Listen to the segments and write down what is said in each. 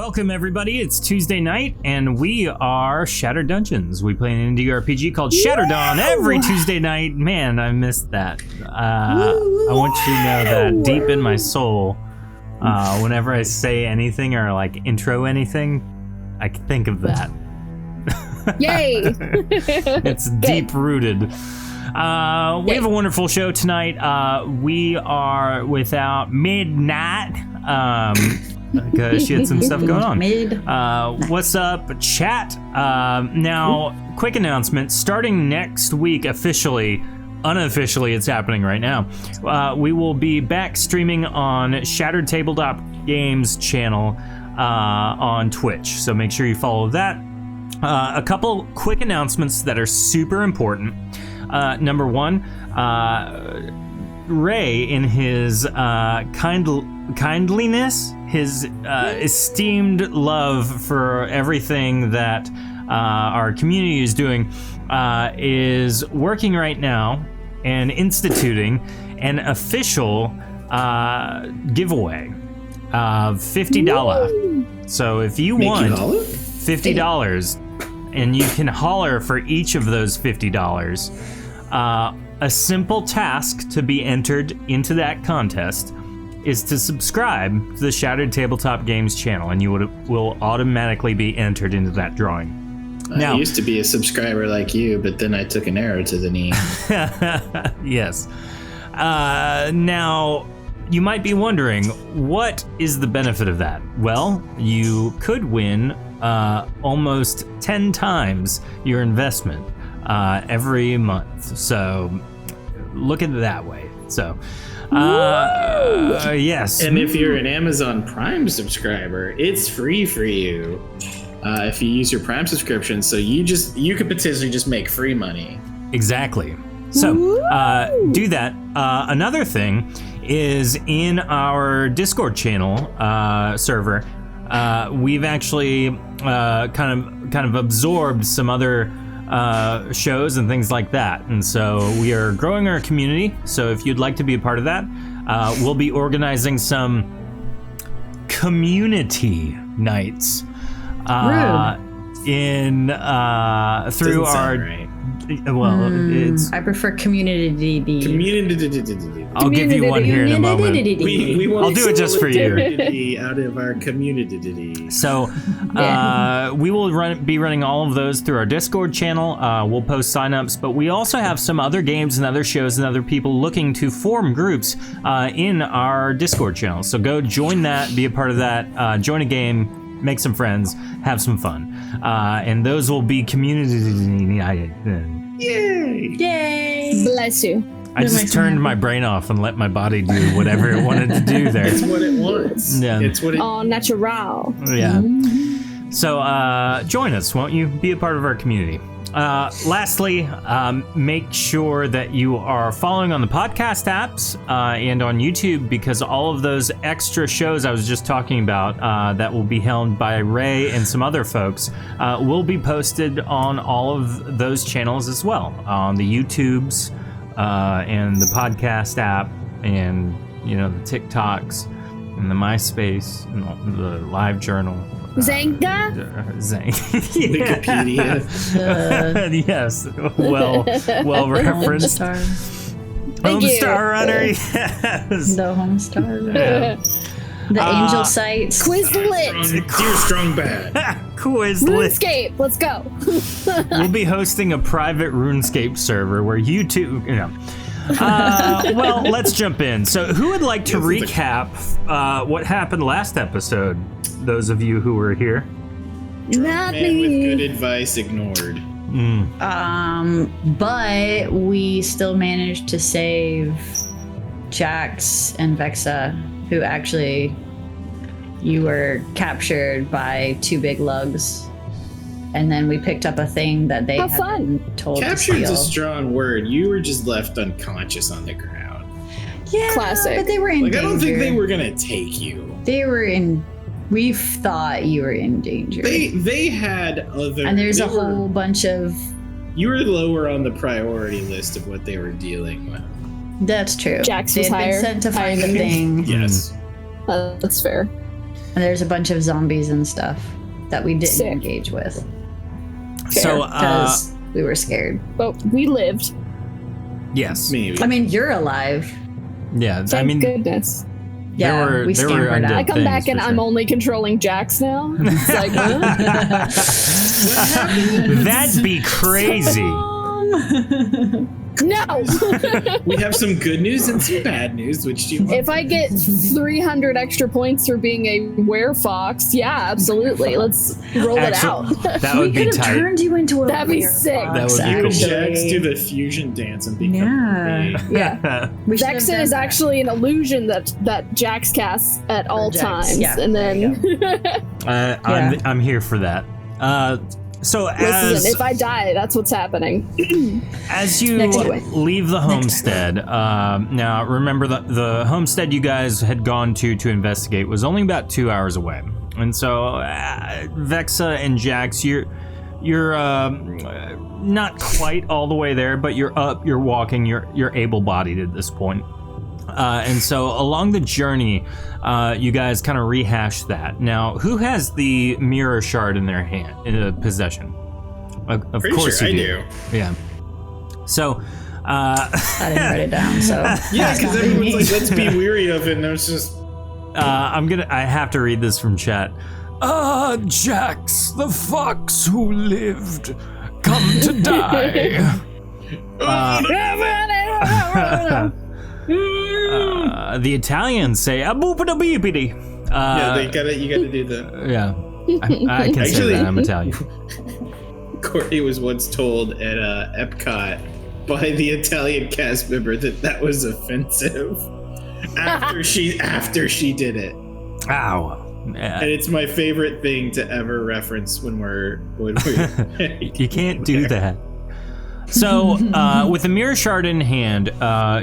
Welcome, everybody. It's Tuesday night, and we are Shattered Dungeons. We play an indie RPG called Shattered Dawn every Tuesday night. Man, I missed that. I want you to know that deep in my soul, whenever I say anything or like intro anything, I think of that. Yay! It's deep rooted. We have a wonderful show tonight. We are without Midnight because she had some stuff going on. What's up, chat? Now, quick announcement. Starting next week, unofficially, it's happening right now. We will be back streaming on Shattered Tabletop Games channel on Twitch. So make sure you follow that. A couple quick announcements that are super important. Number one, Ray, in his kindliness, his esteemed love for everything that our community is doing, is working right now and instituting an official giveaway of $50. So if you want $50, and you can holler for each of those $50. A simple task to be entered into that contest is to subscribe to the Shattered Tabletop Games channel, and you will automatically be entered into that drawing. I used to be a subscriber like you, but then I took an arrow to the knee. Yes. Now, you might be wondering, what is the benefit of that? Well, you could win almost 10 times your investment every month. So look at it that way. So yes. And if you're an Amazon Prime subscriber, it's free for you if you use your Prime subscription. So you could potentially just make free money. Exactly. So do that. Another thing is in our Discord channel server. We've actually kind of absorbed some other shows and things like that, and so we are growing our community. So if you'd like to be a part of that, we'll be organizing some community nights through our. Right. Well, it's. I prefer community. I'll give you one here in a moment. I'll do it just for you. Out of our community. So, we will be running all of those through our Discord channel. We'll post signups, but we also have some other games and other shows and other people looking to form groups in our Discord channel. So go join that, be a part of that, join a game. Make some friends, have some fun, and those will be community. Yay! Yay! Bless you. I just turned my brain off and let my body do whatever it wanted to do there. It's what it wants. Yeah. It's what it. All natural. Yeah. So join us, won't you? Be a part of our community. Lastly, make sure that you are following on the podcast apps and on YouTube, because all of those extra shows I was just talking about that will be held by Ray and some other folks will be posted on all of those channels as well, on the YouTubes and the podcast app, and the TikToks and the MySpace and the Live Journal. Zanga? Wikipedia. Yes, well referenced. Homestar Runner, yes. The Homestar Runner. The Angel Sites. Quizlet. Dear Strong Bad. Quizlet. RuneScape, let's go. We'll be hosting a private RuneScape server where you two, well, let's jump in. So who would like to recap what happened last episode? Those of you who were here. Not Man with me. good advice ignored. But we still managed to save Jax and Vexa, who actually you were captured by two big lugs. And then we picked up a thing that they had been told to steal. Captured's a strong word. You were just left unconscious on the ground. Yeah, Classic. but they were in danger. I don't think they were gonna take you. They were in. We thought you were in danger. They had other. And there's a whole bunch of. You were lower on the priority list of what they were dealing with. That's true. Jax they was had been higher. sent to find the thing. Yes. That's fair. And there's a bunch of zombies and stuff that we didn't Sick. engage with So, because we were scared. But we lived. yes. Maybe. I mean, you're alive. Yeah, Thank I mean, goodness. Yeah, we there were scampered undead I out. come things, back and for I'm sure. only controlling Jax now. It's like, huh? That'd be crazy. No! We have some good news and some bad news. Which do you want? If I get 300 extra points for being a werefox, yeah, absolutely. Let's roll it out. That would be could have tight. turned you into a That'd be werewolf, sick. That would be You cool. Jax do the fusion dance and become Yeah. Yeah. We should have Vexa done is that. actually an illusion that Jax casts at all Jax, times. yeah, And there you then, I'm here for that. So listen, if I die, that's what's happening. as you Next way. leave the homestead, now remember the homestead you guys had gone to investigate was only about 2 hours away, and so Vexa and Jax, you're not quite all the way there, but you're up, you're walking, you're able-bodied at this point. And so along the journey, you guys kind of rehash that. Now, who has the mirror shard in their hand, in possession? Of Pretty course sure you I do. Yeah. So, I didn't write it down, so Yeah, because everyone's like, let's be weary of it, and there's just I have to read this from chat. Jax, the fox who lived, come to die. The Italians say a boopity beepity. yeah, you gotta do the. Yeah, I can say Actually- that I'm Italian. Courtney was once told at Epcot by the Italian cast member that was offensive after she did it, Ow. and it's my favorite thing to ever reference when we're You can't do that. So, with the mirror shard in hand,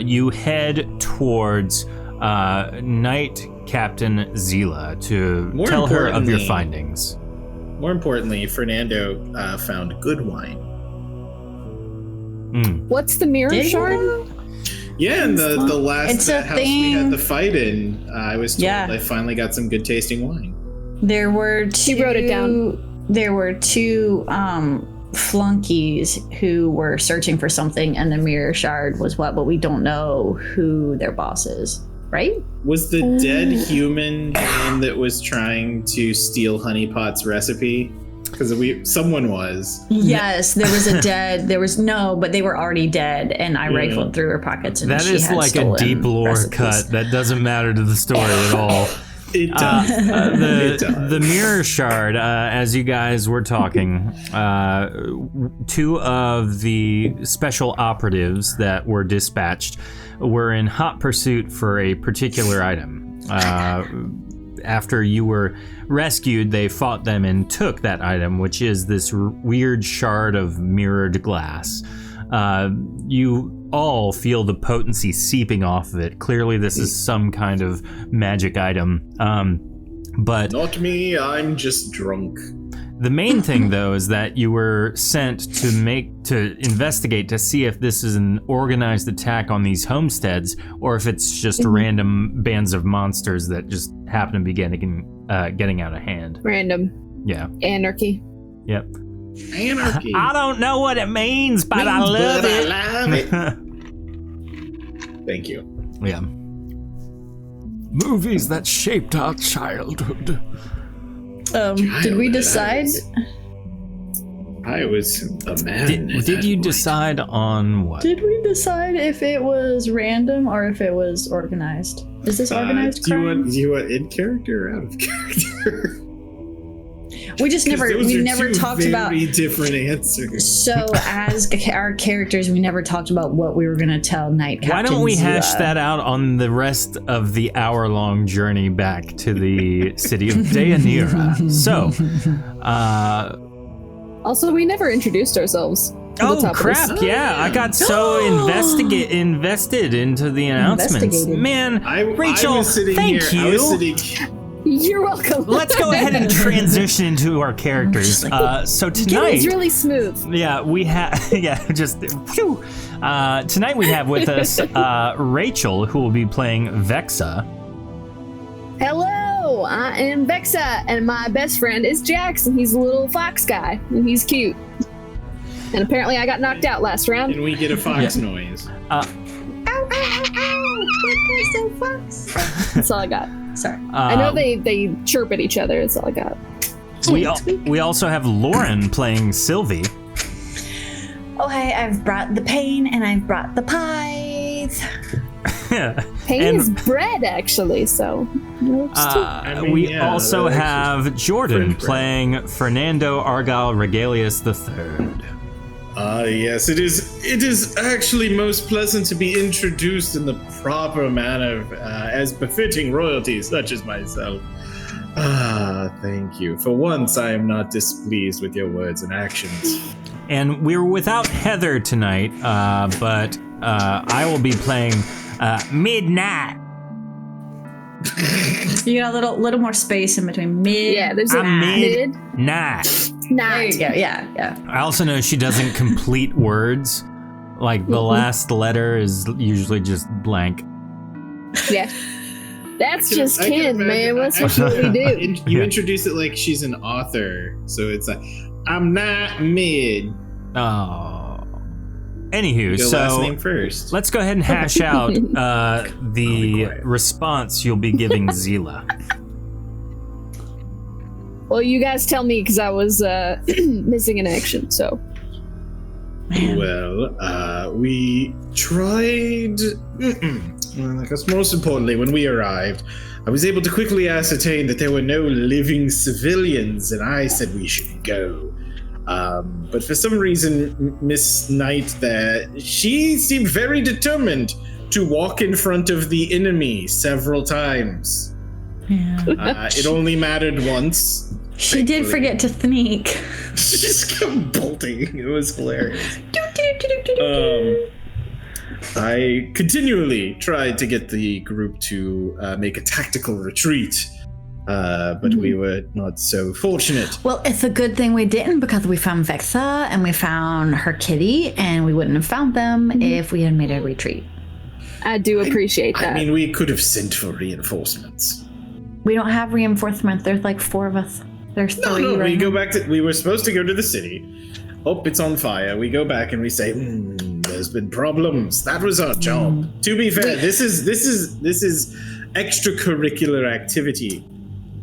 you head towards Knight Captain Zila to More tell her of your importantly- findings. More importantly, Fernando found good wine. What's the mirror Did shard? you? Yeah, and the last It's a house we had thing. the fight in, I was told Yeah. I finally got some good tasting wine. There were two. She wrote it down. There were two flunkies who were searching for something, and the mirror shard was what, but we don't know who their boss is, right? Was the dead human the one that was trying to steal Honeypot's recipe? Because someone was. Yes, there was a dead. There was no, but they were already dead, and I Yeah. rifled through her pockets, and That she is had like a stolen deep lore recipes. cut that doesn't matter to the story at all. It does. It does. The mirror shard, as you guys were talking, two of the special operatives that were dispatched were in hot pursuit for a particular item. After you were rescued, they fought them and took that item, which is this weird shard of mirrored glass. You all feel the potency seeping off of it. Clearly, this is some kind of magic item. But Not me, I'm just drunk. the main thing, though, is that you were sent to investigate to see if this is an organized attack on these homesteads, or if it's just random bands of monsters that just happen to be getting out of hand. Random. Yeah. Anarchy. Yep. Anarchy. I don't know what it means, but I love But I it. love it. Thank you. Yeah. Movies that shaped our childhood. Did we decide? I was a man. Did you decide on what? Did we decide if it was random or if it was organized? Is this organized do crime? you want in character or out of character? We just never talked about. Very different answers. So as our characters, we never talked about what we were gonna tell Knight Captain. Why don't we hash Zila. that out on the rest of the hour-long journey back to the city of Deianira? So, Also, we never introduced ourselves. to the oh top of crap! this. Yeah, I got so invested into the announcements. Investigated. Man, I Rachel, was sitting thank here. I was you. sitting. You're welcome. Let's go ahead and transition into our characters. So tonight, It's really smooth. yeah, we have just phew. Tonight we have with us Rachel, who will be playing Vexa. Hello. Hello, I am Vexa, and my best friend is Jax, and he's a little fox guy, and he's cute. And apparently I got knocked out last round. And we get a fox noise. Ow, ow, ow, ow. There's no fox. That's all I got. Sorry. I know they chirp at each other. That's all I got. We also have Lauren playing Sylvie. Oh, hey, I've brought the pain and I've brought the pies. Pain is bread, actually, so. We also have Jordan playing Fernando Argyle Regalius III. Yes, it is actually most pleasant to be introduced in the proper manner, as befitting royalty such as myself. Thank you. For once, I am not displeased with your words and actions. And we're without Heather tonight, but I will be playing Midnight. You got a little more space in between mid. Yeah, there's a Midnight. There you go. Yeah. I also know she doesn't complete words. Like the last letter is usually just blank. Yeah. That's just kin, man. That's what we do. You introduce it like she's an author, so it's like, I'm not mid. Oh. Anywho, Your so last name first. let's go ahead and hash out the response you'll be giving Zila. Well, you guys tell me, because I was missing in action, so. Well, we tried. Well, I guess most importantly, when we arrived, I was able to quickly ascertain that there were no living civilians, and I said we should go. But for some reason, Miss Knight there, she seemed very determined to walk in front of the enemy several times. Yeah. It only mattered once. She did forget to sneak. She just kept bolting. It was hilarious. I continually tried to get the group to make a tactical retreat, but we were not so fortunate. Well, it's a good thing we didn't, because we found Vexa and we found her kitty, and we wouldn't have found them if we had made a retreat. I do appreciate that. I mean, we could have sent for reinforcements. We don't have reinforcements. There's like 4 of us. There's 3. No, right we now. go back to. We were supposed to go to the city. Oh, it's on fire. We go back and we say, "There's been problems. That was our job." To be fair, this is extracurricular activity.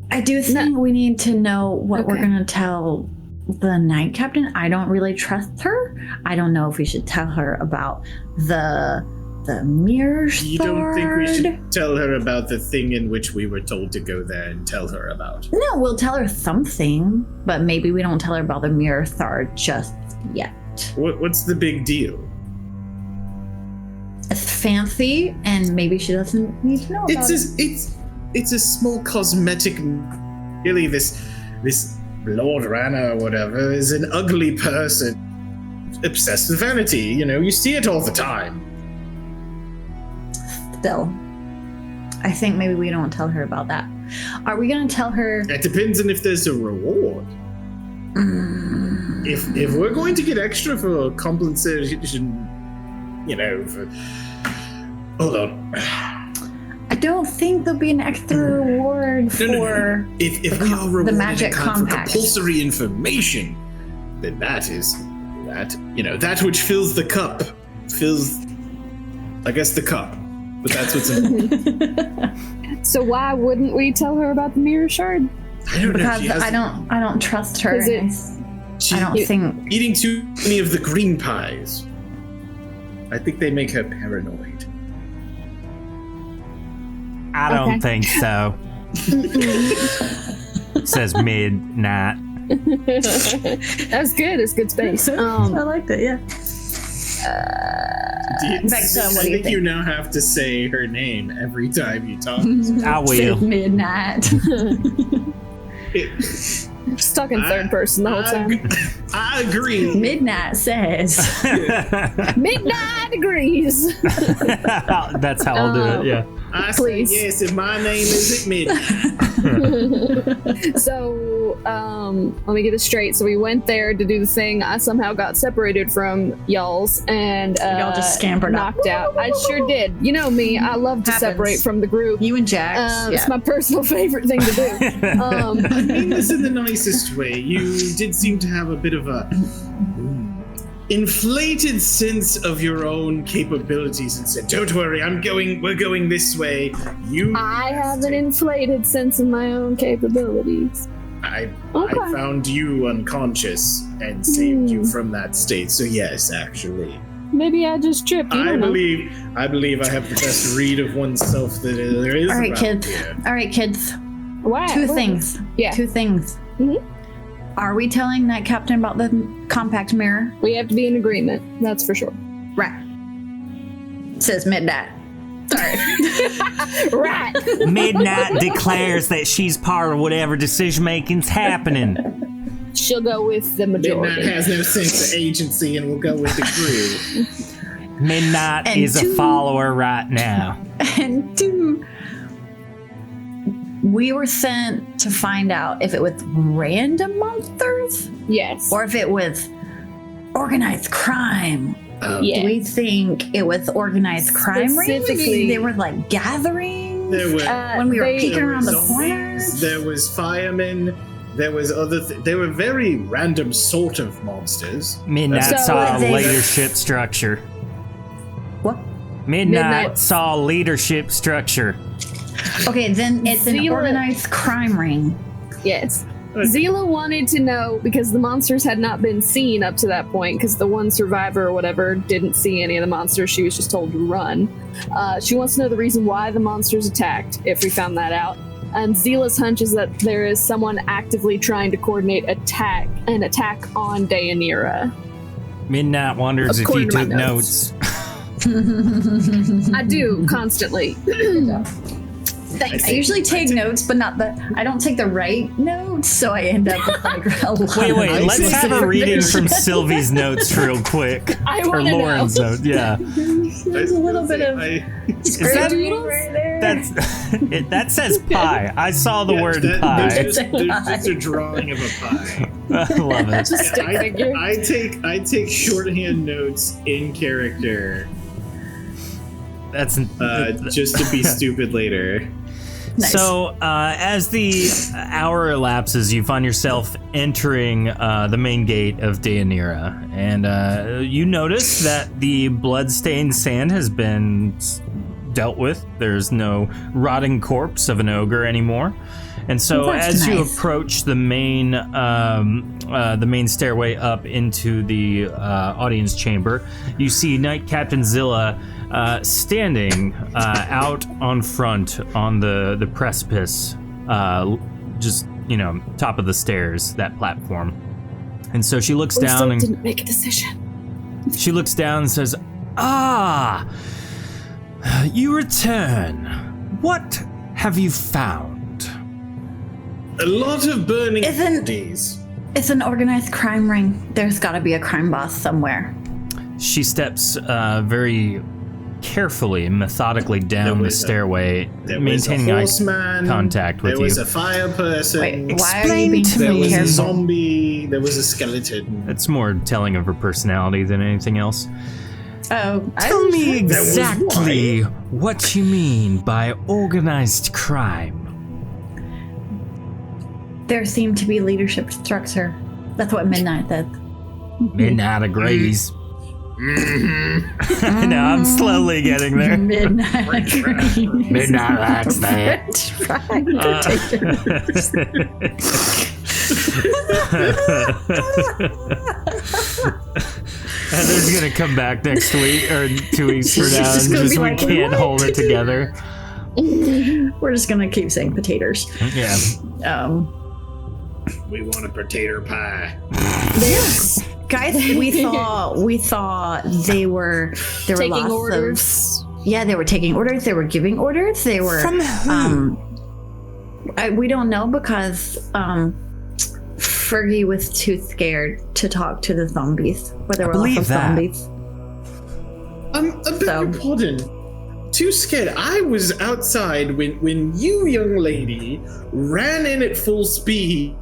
I do think we need to know what we're going to tell the night captain. I don't really trust her. I don't know if we should tell her about the mirror sword. You don't think we should tell her about the thing in which we were told to go there and tell her about? No, we'll tell her something, but maybe we don't tell her about the mirror sword just yet. What's the big deal? It's fancy, and maybe she doesn't need to know about it. It's a small cosmetic. Really, this Lord Rana or whatever is an ugly person, obsessed with vanity. You know, you see it all the time. Still, I think maybe we don't tell her about that. Are we going to tell her? It depends on if there's a reward. If we're going to get extra for compensation, you know, hold on. I don't think there'll be an extra reward for No. If we are rewarded the magic for compact. compulsory information, then that which fills the cup fills, I guess, the cup. But that's what's in. So why wouldn't we tell her about the mirror shard? I don't know. Because I don't trust her. I don't think eating too many of the green pies. I think they make her paranoid. I don't think so. Says Midnight. That's good. It's good space. I liked it. Yeah. Vexa, what do you think? You now have to say her name every time you talk. I will. Midnight. Stuck in third person the whole time. I agree. Midnight says. Midnight agrees. That's how I'll do it. Yeah. I Please. say yes if my name is at midnight. So, let me get this straight. So we went there to do the thing. I somehow got separated from y'all's and Y'all just scampered up. knocked out. I sure did. You know me. I love to Happens. separate from the group. You and Jax. It's my personal favorite thing to do. I mean this in the nicest way. You did seem to have a bit of a inflated sense of your own capabilities and said, "Don't worry, we're going this way." I have an inflated sense of my own capabilities. I Okay. found you unconscious and saved you from that state. So yes, actually. Maybe I just tripped. You I don't know. believe I have the best read of oneself that there is. All right, around kids. here. All right, kids. Why? Two What? things. Yeah. Two things. Mhm. Are we telling that captain about the compact mirror? We have to be in agreement. That's for sure. Right. Says midnight. Sorry. Right. Midnight declares that she's part of whatever decision making's happening. She'll go with the Midnight majority. has no sense of agency and will go with the crew. Midnight And is a two- follower right now. And two, we were sent to find out if it was random monsters Yes. or if it was organized crime. Yeah. We think it was organized crime. Specifically- They were like gathering There were when we were they- peeking there around were the zombies, corners. there was firemen, there was other. They were very random sort of monsters. Midnight So saw a they- leadership structure. What? Midnight saw leadership structure. Okay, then it's an Zila- organized crime ring. Yes. Zila wanted to know because the monsters had not been seen up to that point because the one survivor or whatever didn't see any of the monsters. She was just told to run. She wants to know the reason why the monsters attacked, if we found that out. And Zila's hunch is that there is someone actively trying to coordinate an attack on Deianira. Midnight wonders if you According to my took notes. notes. I do constantly. Thanks. I usually take notes, but I don't take the right notes, so I end up with like a lot. Wait, I let's see. have a reading from Sylvie's notes real quick. I Or want to know. Lauren's notes, yeah. There's a little bit of Is that, Doodles? right there. that says pie. I saw the word pie. There's just a drawing of a pie. I love it. Just stick figure. I take shorthand notes in character That's just to be stupid later. Nice. So, as the hour elapses, you find yourself entering the main gate of Deianira, and you notice that the blood-stained sand has been dealt with. There's no rotting corpse of an ogre anymore. And so, That's as you nice. approach the main stairway up into the audience chamber, you see Knight Captain Zilla standing out on front on the precipice, just top of the stairs, that platform. And so she looks We down still and didn't make a decision. she looks down and says, "Ah, you return. What have you found?" A lot of burning Isn't- bodies. It's an organized crime ring. There's got to be a crime boss somewhere. She steps very carefully and methodically down the was a- stairway, There was a maintaining eye horseman. contact with There was you. a fire person. Wait, why are you Explain being to so There was a careful? zombie. There was a skeleton. It's more telling of her personality than anything else. Oh, Tell me There was exactly what you mean by organized crime. There seemed to be leadership structure. That's what Midnight said. Midnight agrees. No, I'm slowly getting there. Midnight. Midnight likes that. Heather's gonna come back next week or 2 weeks from now, She's and gonna just be we like, can't "What?" hold it together. We're just gonna keep saying potatoes. Yeah. We want a potato pie. Guys, we thought they were Taking lots orders. Yeah, they were taking orders. They were giving orders. They were From who? we don't know because Fergie was too scared to talk to the zombies. Where there were lots of zombies. I beg your pardon. Too scared. I was outside when you, young lady, ran in at full speed,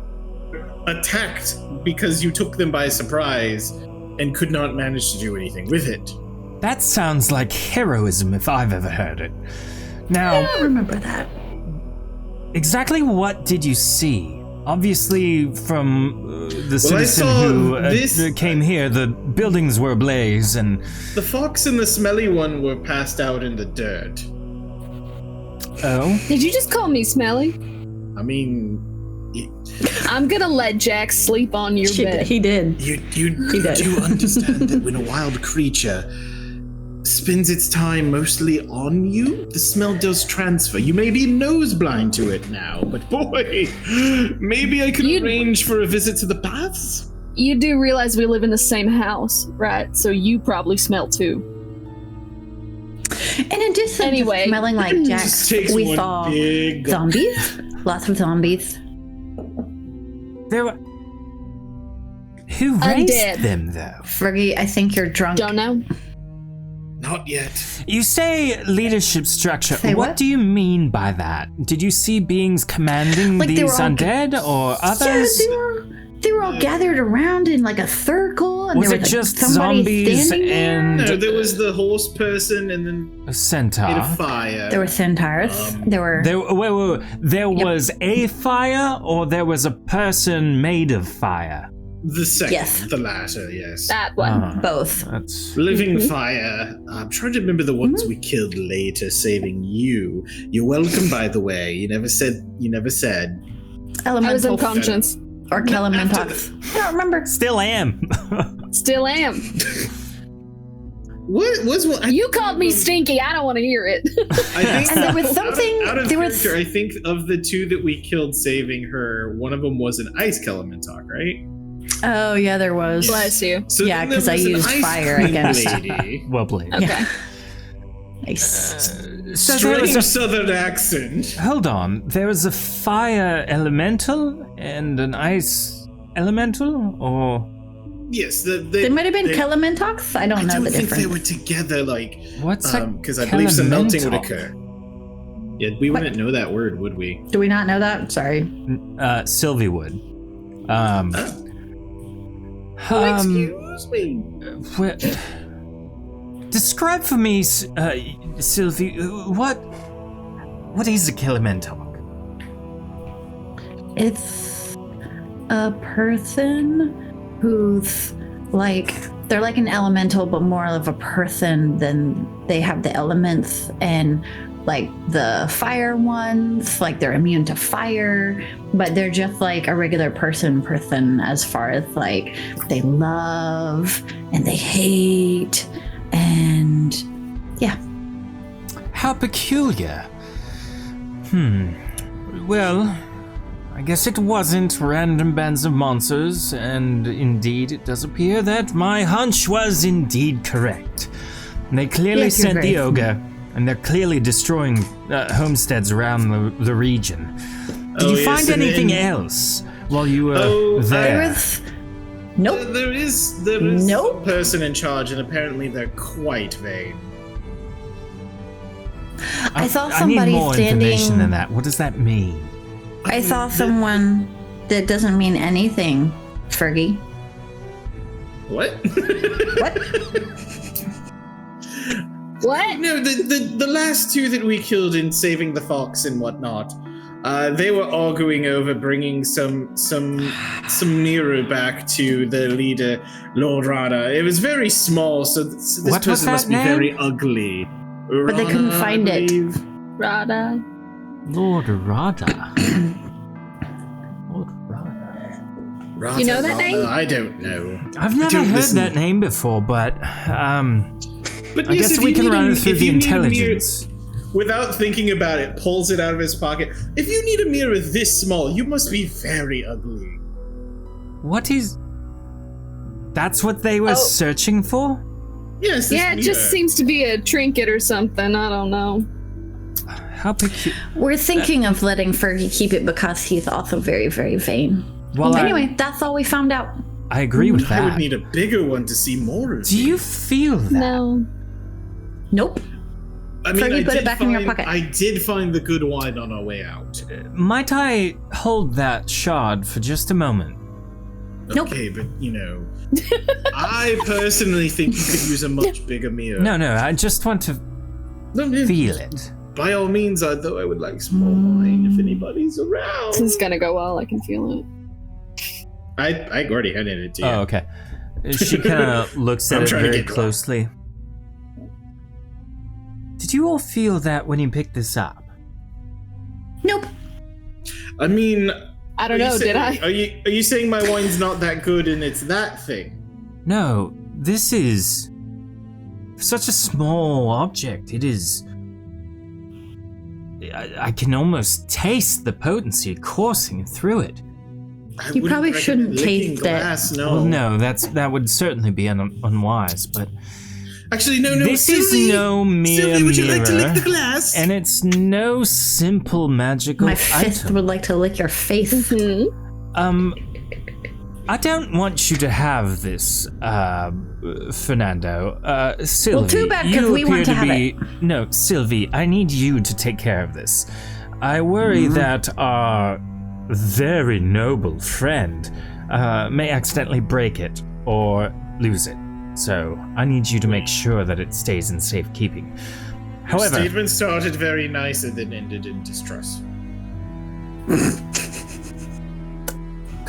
attacked because you took them by surprise, and could not manage to do anything with it. That sounds like heroism if I've ever heard it. Now, I don't remember that. Exactly what did you see? Obviously, from the citizen who came here, the buildings were ablaze, and the fox and the smelly one were passed out in the dirt. Oh? Did you just call me smelly? I mean, I'm gonna let Jack sleep on your bed. He did. You do understand that when a wild creature spends its time mostly on you, the smell does transfer. You may be nose blind to it now, but boy, maybe I could arrange for a visit to the baths? You do realize we live in the same house, right? So you probably smell too. In addition to smelling like Jack, we saw zombies. Lots of zombies. There were... Who raised them, though? Fergie, I think you're drunk. Don't know. Not yet. You say leadership structure. What do you mean by that? Did you see beings commanding these undead or others? Yeah, they were all gathered around in like a circle. And was there it was just somebody zombies and... No, there was the horse person and then a centaur. made a fire. There were centaurs. Wait. There was a fire or there was a person made of fire? The second, yes. The latter, yes. That one. Both. That's... Living fire. I'm trying to remember the ones we killed later, saving you. You're welcome, by the way. You never said. Elemental. I was unconscious. Or Kelementox. I don't remember. Still am. Still am. What was one? You called me stinky. I don't want to hear it. I think And there was something. out of character, I think of the two that we killed saving her, one of them was an ice Kelementox, right? Oh yeah, there was. Bless you. So yeah, because I used fire against. Lady. Well played. Okay. Yeah. Nice. Strange southern accent. Hold on. There was a fire elemental and an ice elemental, or yes, they might have been Kelementox. I don't know the difference. I think they were together, like what's because I believe some melting would occur. Yeah, we wouldn't know that word, would we? Do we not know that? Sorry. Sylvie would. Excuse me. Describe for me, Sylvie, what is a Kelementox? It's a person who's like, they're like an elemental, but more of a person than they have the elements. And like the fire ones, like they're immune to fire, but they're just like a regular person as far as like they love and they hate and yeah. How peculiar. Well, I guess it wasn't random bands of monsters, and indeed it does appear that my hunch was indeed correct. They clearly sent the ogre, and they're clearly destroying homesteads around the region. Did you find anything else while you were there? Nope. There is a person in charge, and apparently they're quite vain. I saw somebody I need more standing. Information than that. What does that mean? I saw someone that doesn't mean anything, Fergie. What? What? What? No, the last two that we killed in saving the fox and whatnot, they were arguing over bringing some Nero back to the leader, Lord Rada. It was very small, so this person must be very ugly. But they couldn't find it. Rada. Lord Rada. Rada, you know that name? I don't know. I've never heard that name before, but I guess we can run it through the intelligence. Without thinking about it, pulls it out of his pocket. If you need a mirror this small, you must be very ugly. What is... That's what they were searching for? Yes, yeah, it just seems to be a trinket or something. I don't know. How peculiar. We're thinking of letting Fergie keep it because he's also very, very vain. Well, anyway, that's all we found out. I agree with that. I would need a bigger one to see more of Do you feel that? No. Nope. I mean, you put it back in your pocket. I did find the good wine on our way out. Might I hold that shard for just a moment? Nope. Okay, but, I personally think you could use a much bigger mirror. No, I just want to feel it. By all means, I would like some more wine if anybody's around. This is gonna go well. I can feel it. I already handed it to you. Oh, okay. She kind of looks at it very closely. Did you all feel that when you picked this up? Nope. I mean, I don't know. Did I? Are you saying my wine's not that good and it's that thing? No, this is such a small object. It is. I can almost taste the potency coursing through it. You probably shouldn't taste glass, it. No. Well, no, that would certainly be unwise, but actually, no. This Sylvie, is no mere Sylvie, would you mirror, like to lick the glass? and it's no simple magical My fist item. would like to lick your face. I don't want you to have this, Fernando. Sylvie, Well, too bad, 'cause you we want appear to have be... No, Sylvie, I need you to take care of this. I worry that our very noble friend may accidentally break it or lose it. So I need you to make sure that it stays in safekeeping. However, Statement started very nice and then ended in distrust.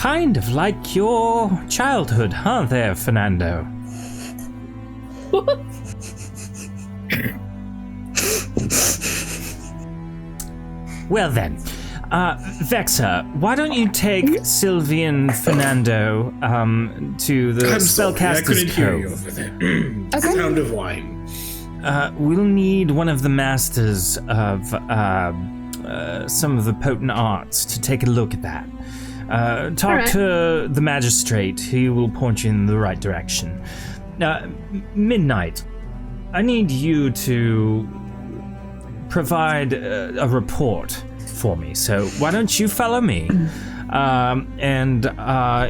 kind of like your childhood, huh there, Fernando? Well then, Vexa, why don't you take Sylvie and Fernando to the Spellcaster's Cove? Over there. Sound of wine. We'll need one of the masters of some of the potent arts to take a look at that. Talk to the magistrate, he will point you in the right direction. Midnight, I need you to provide a report for me, so why don't you follow me? And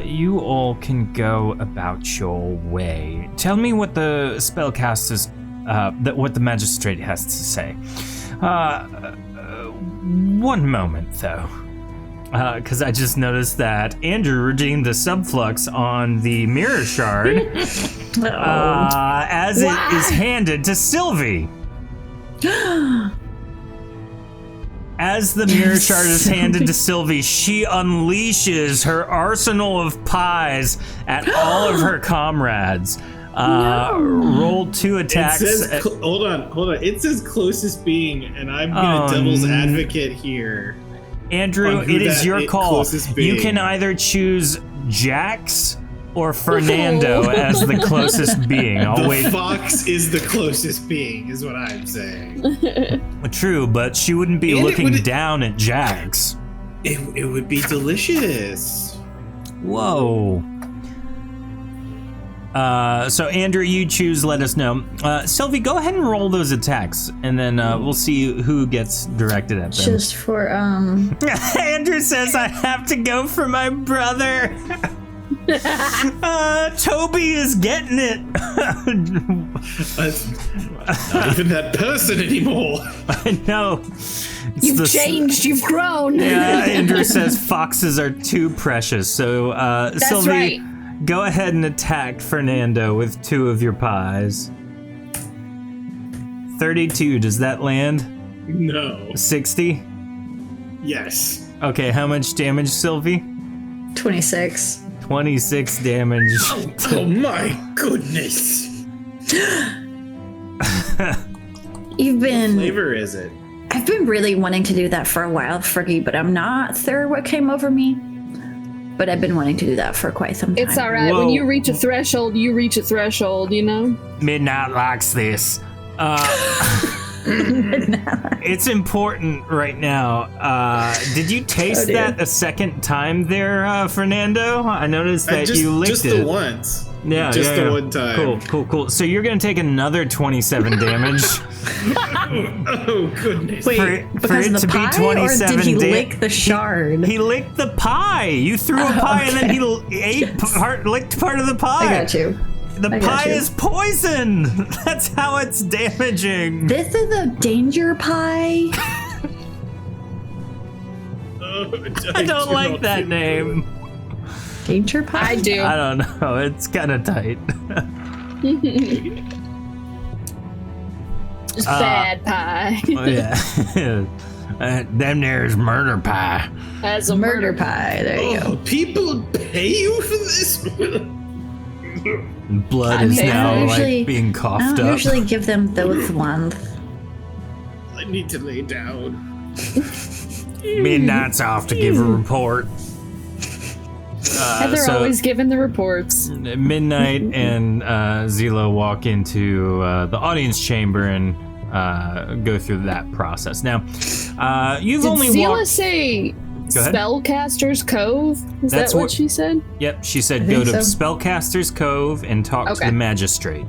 you all can go about your way. Tell me what the spellcasters, what the magistrate has to say. One moment, though. Because I just noticed that Andrew redeemed the subflux on the mirror shard as it is handed to Sylvie. As the mirror shard is handed to Sylvie, she unleashes her arsenal of pies at all of her comrades. Roll 2 attacks. It says, hold on. It says closest being, and I'm gonna devil's advocate here. Andrew, it is your call. You can either choose Jax or Fernando as the closest being. I'll wait. Fox is the closest being, is what I'm saying. True, but she wouldn't be looking down at Jax. It would be delicious. Whoa. So Andrew, you choose, let us know. Sylvie, go ahead and roll those attacks, and then we'll see who gets directed at them. Just for, Andrew says I have to go for my brother. Toby is getting it. Not even that person anymore. I know. You've changed, you've grown. Yeah, Andrew says foxes are too precious. So, That's Sylvie, right. go ahead and attack Fernando with 2 of your pies. 32, does that land? No. 60? Yes. Okay, how much damage, Sylvie? 26. 26 damage. Oh my goodness. You've been... What flavor is it? I've been really wanting to do that for a while, Friggy, but I'm not sure what came over me. But I've been wanting to do that for quite some time. It's all right. Whoa. When you reach a threshold, you reach a threshold, you know? Midnight likes this. It's important right now. Did you taste that a second time there, Fernando? I noticed that you licked just it. the once. Yeah, Just yeah, the one time. Cool. So you're gonna take another 27 damage. Oh, goodness. Wait, for it because of to the be pie, 27 or did he lick the shard? He licked the pie. You threw a pie and then he licked part of the pie. I got you. The I got pie you. is poison. That's how it's damaging. This is a danger pie. I don't like that name. Danger pie? I do. I don't know. It's kind of tight. Bad pie. Oh, yeah. Them there's murder pie. As a Murder pie. There you go. Oh, people pay you for this? Blood I is mean, now I don't usually- like being I coughed don't up. usually give them those ones. I need to lay down. Midnight's off to give a report. Heather so- always giving the reports. Midnight and Zila walk into the audience chamber and go through that process. Now, you've Did only Zila walked. say Go ahead. Spellcaster's Cove? Is That's that what what- she said? Yep, she said I go think to so. Spellcaster's Cove and talk to Okay. the magistrate.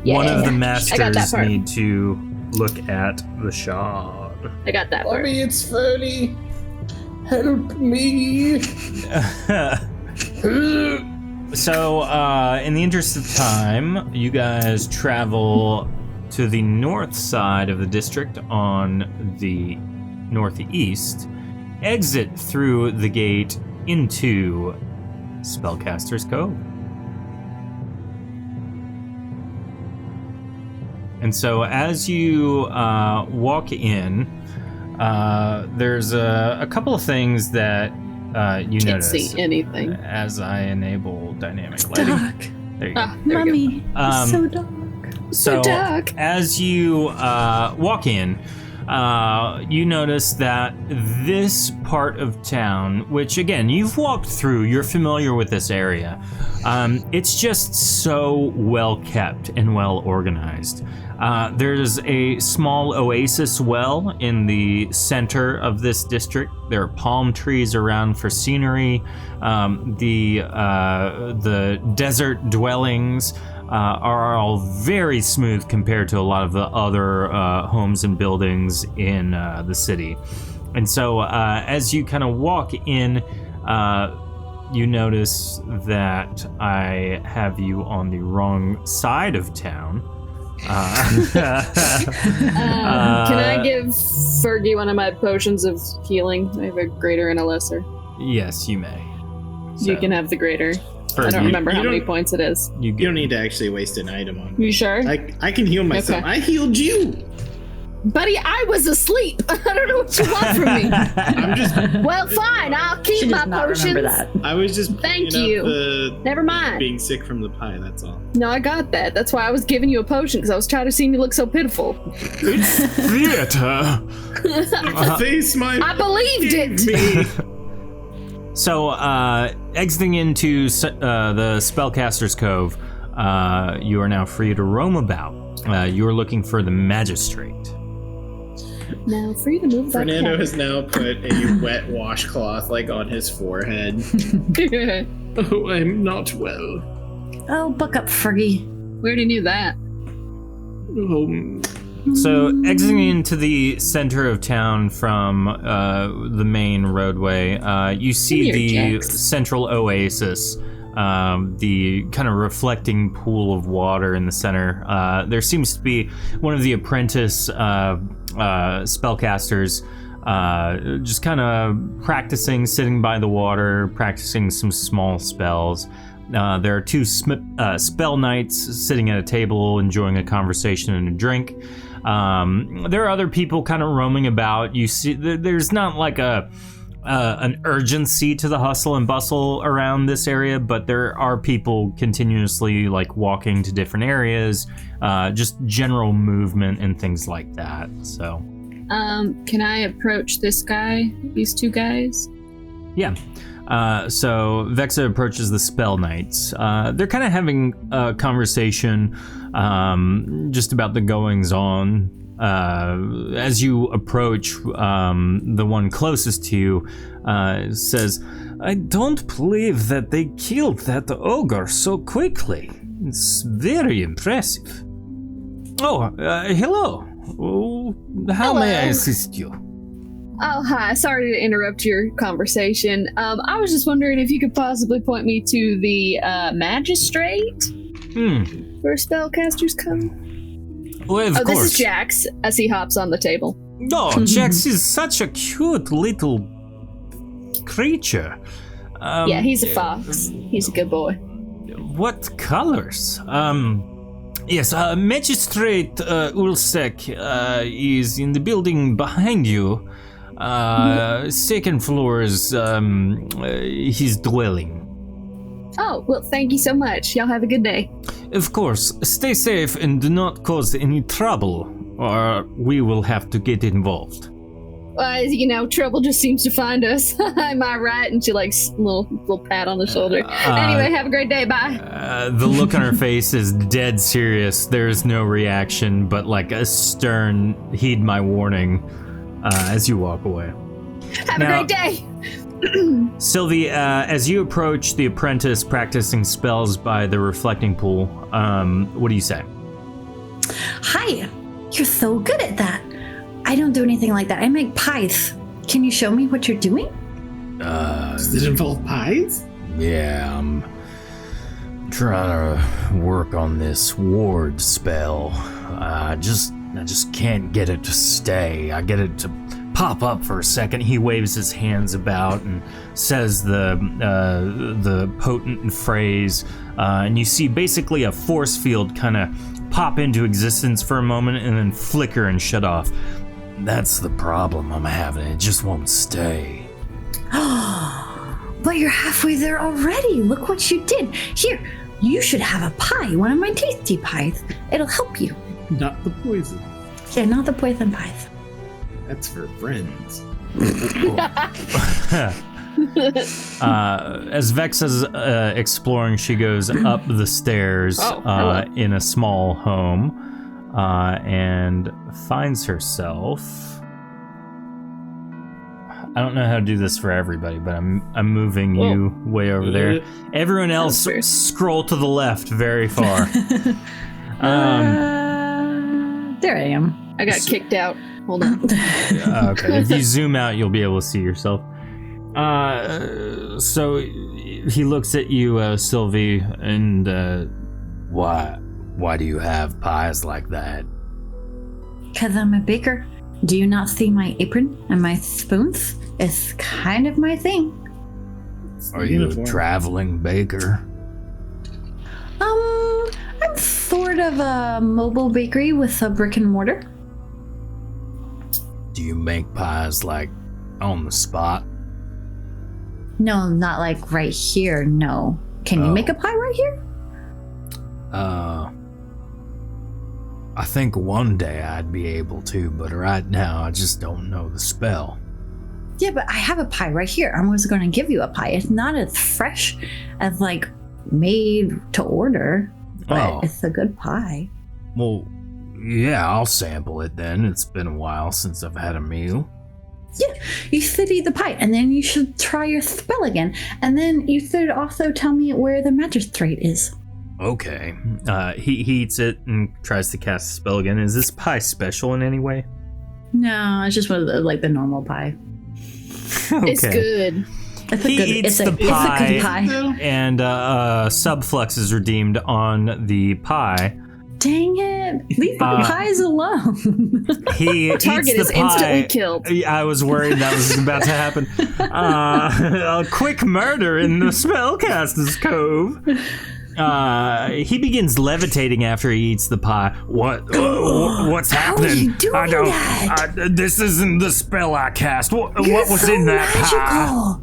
Yeah, One of the I got that masters part. need to look at the shard. I got that part. Mommy, it's funny. Help me. So, in the interest of time, you guys travel to the north side of the district on the northeast, exit through the gate into Spellcaster's Cove. And so, as you walk in, there's a couple of things that you Can't notice see anything. as I enable dynamic lighting. Dark. There you go. Ah, there we go. Mommy, it's so dark. So dark. as you walk in, you notice that this part of town, which again, you've walked through, you're familiar with this area. It's just so well kept and well organized. There's a small oasis well in the center of this district. There are palm trees around for scenery. The desert dwellings are all very smooth compared to a lot of the other homes and buildings in the city. And so as you kind of walk in, you notice that I have you on the wrong side of town. Can I give Fergie one of my potions of healing? I have a greater and a lesser. Yes, you may. You can have the greater. I don't remember how many points it is. You You don't need to actually waste an item on. You sure? I can heal myself. Okay. I healed you. Buddy, I was asleep. I don't know what you want from me. I'm just. Well, fine. I'll keep She my does not potions. remember that. I was just. Thank bringing up you. Never mind. Being sick from the pie. That's all. No, I got that. That's why I was giving you a potion, because I was tired of seeing you look so pitiful. Theater. Face my. I believed it. Me. So, exiting into the Spellcaster's Cove, you are now free to roam about. You are looking for the magistrate. Now, free to move back. Fernando has now put a wet washcloth on his forehead. Oh, I'm not well. Oh, buck up, Fergie. We already knew that. Oh, So, exiting into the center of town from the main roadway, you see Come here, the Jax. central oasis, the kind of reflecting pool of water in the center. There seems to be one of the apprentice spellcasters just kind of practicing, sitting by the water, practicing some small spells. There are two spell knights sitting at a table enjoying a conversation and a drink. There are other people kind of roaming about. You see, there's not like an urgency to the hustle and bustle around this area, but there are people continuously walking to different areas, just general movement and things like that. So, Can I approach this guy? These two guys? yeah. So Vexa approaches the Spell Knights. They're kind of having a conversation just about the goings-on. As you approach, the one closest to you says, I don't believe that they killed that ogre so quickly. It's very impressive. Oh, hello. Oh, how may I assist you? Oh, hi. Sorry to interrupt your conversation. I was just wondering if you could possibly point me to the magistrate for Spellcaster's Cove. Well, of course. This is Jax as he hops on the table. Oh, Jax is such a cute little creature. Yeah, he's a fox. He's a good boy. What colors? Yes, Magistrate Ulsek is in the building behind you. Second floor is his dwelling. Oh, well, thank you so much. Y'all have a good day. Of course, stay safe and do not cause any trouble, or we will have to get involved. Trouble just seems to find us. Am I right? And she little pat on the shoulder. Anyway, have a great day. Bye. The look on her face is dead serious. There's no reaction, but like a stern heed my warning as you walk away. Have a great day. Sylvie, as you approach the apprentice practicing spells by the reflecting pool, what do you say? Hi, you're so good at that. I don't do anything like that. I make pies. Can you show me what you're doing? Does it involve pies? Yeah, I'm trying to work on this ward spell. I just can't get it to stay. I get it to pop up for a second. He waves his hands about and says the potent phrase, and you see basically a force field kind of pop into existence for a moment and then flicker and shut off. That's the problem I'm having. It just won't stay. But you're halfway there already. Look what you did. Here, you should have a pie, one of my tasty pies. It'll help you. Not the poison. Yeah, not the poison pies. That's for friends. As Vex is exploring, she goes up the stairs in a small home and finds herself. I don't know how to do this for everybody, but I'm moving you way over there. Everyone else scroll to the left very far. There I am. I got kicked out. Hold on. Okay, if you zoom out, you'll be able to see yourself. So he looks at you, Sylvie, and why do you have pies like that? 'Cause I'm a baker. Do you not see my apron and my spoons? It's kind of my thing. Are you a traveling baker? I'm sort of a mobile bakery with a brick and mortar. Do you make pies like on the spot? No, not like right here, no. Can you make a pie right here? I think one day I'd be able to, but right now I just don't know the spell. Yeah, but I have a pie right here. I was going to give you a pie. It's not as fresh as like made to order, but it's a good pie. Well, yeah, I'll sample it then. It's been a while since I've had a meal. Yeah, you should eat the pie, and then you should try your spell again. And then you should also tell me where the magistrate is. Okay. He eats it and tries to cast a spell again. Is this pie special in any way? No, it's just like the normal pie. Okay. It's good. It's a good pie. And subflux is redeemed on the pie. Dang it! Leave my pies alone. He Target eats is the pie. instantly killed. I was worried that was about to happen. A quick murder in the Spellcaster's Cove. He begins levitating after he eats the pie. What's happening? How are you doing that? This isn't the spell I cast. What was so in that magical. pie?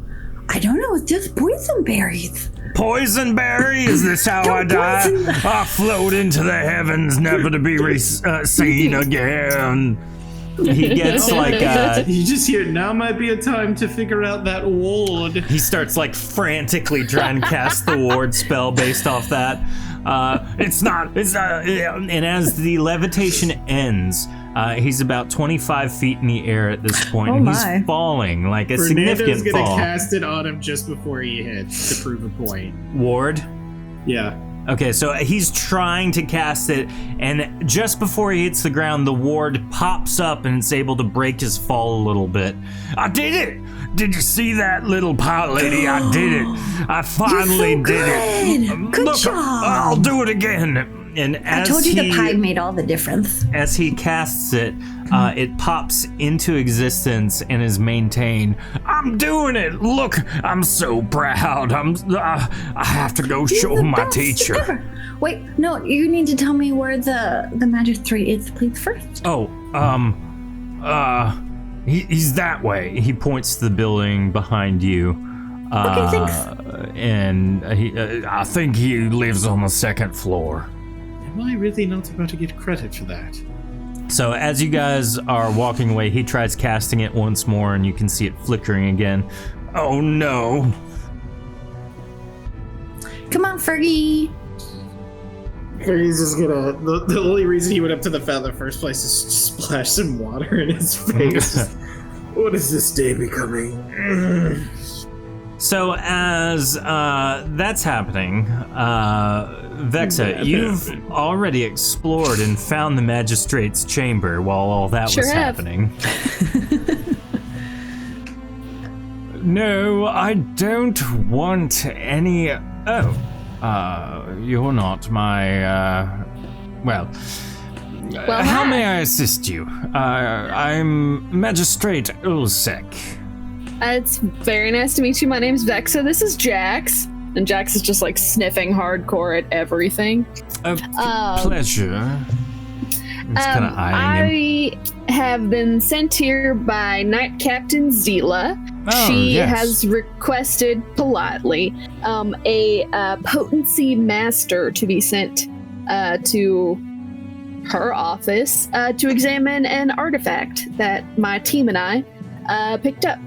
I don't know. It's just poison berries. Poison berry? Is this how I die? I float into the heavens, never to be seen again. He gets you just hear, now might be a time to figure out that ward. He starts frantically trying to cast the ward spell based off that. It's not. And as the levitation ends, he's about 25 feet in the air at this point. Oh and my. he's falling, like a Fernando's significant gonna fall. cast it on him just before he hits to prove a point. Ward? Yeah. Okay, so he's trying to cast it, and just before he hits the ground, the ward pops up and it's able to break his fall a little bit. I did it! Did you see that, little pot lady? I did it. I finally did it. Good Look, job. I'll do it again. And I as told you he, the pie made all the difference. as he casts it, it pops into existence and is maintained. I'm doing it! Look, I'm so proud. I have to go show the my best teacher. ever. Wait, no, you need to tell me where the magistrate is, please, first. Oh, he's that way. He points to the building behind you. Okay, thanks. And I think he lives on the second floor. Am I really not about to get credit for that? So as you guys are walking away, he tries casting it once more, and you can see it flickering again. Oh no! Come on, Fergie. He's just gonna. The only reason he went up to the fountain in the first place is to splash some water in his face. What is this day becoming? So as that's happening, Vexa, you've already explored and found the magistrate's chamber while all that Sure was have. happening. No, I don't want any. Oh, you're not my. Well, how hi. may I assist you? I'm Magistrate Ulsek. It's very nice to meet you. My name's Vexa. This is Jax. And Jax is just like sniffing hardcore at everything. Pleasure. It's kind of eyeing him. I have been sent here by Knight Captain Zila. Oh, She yes. has requested politely a potency master to be sent to her office to examine an artifact that my team and I picked up.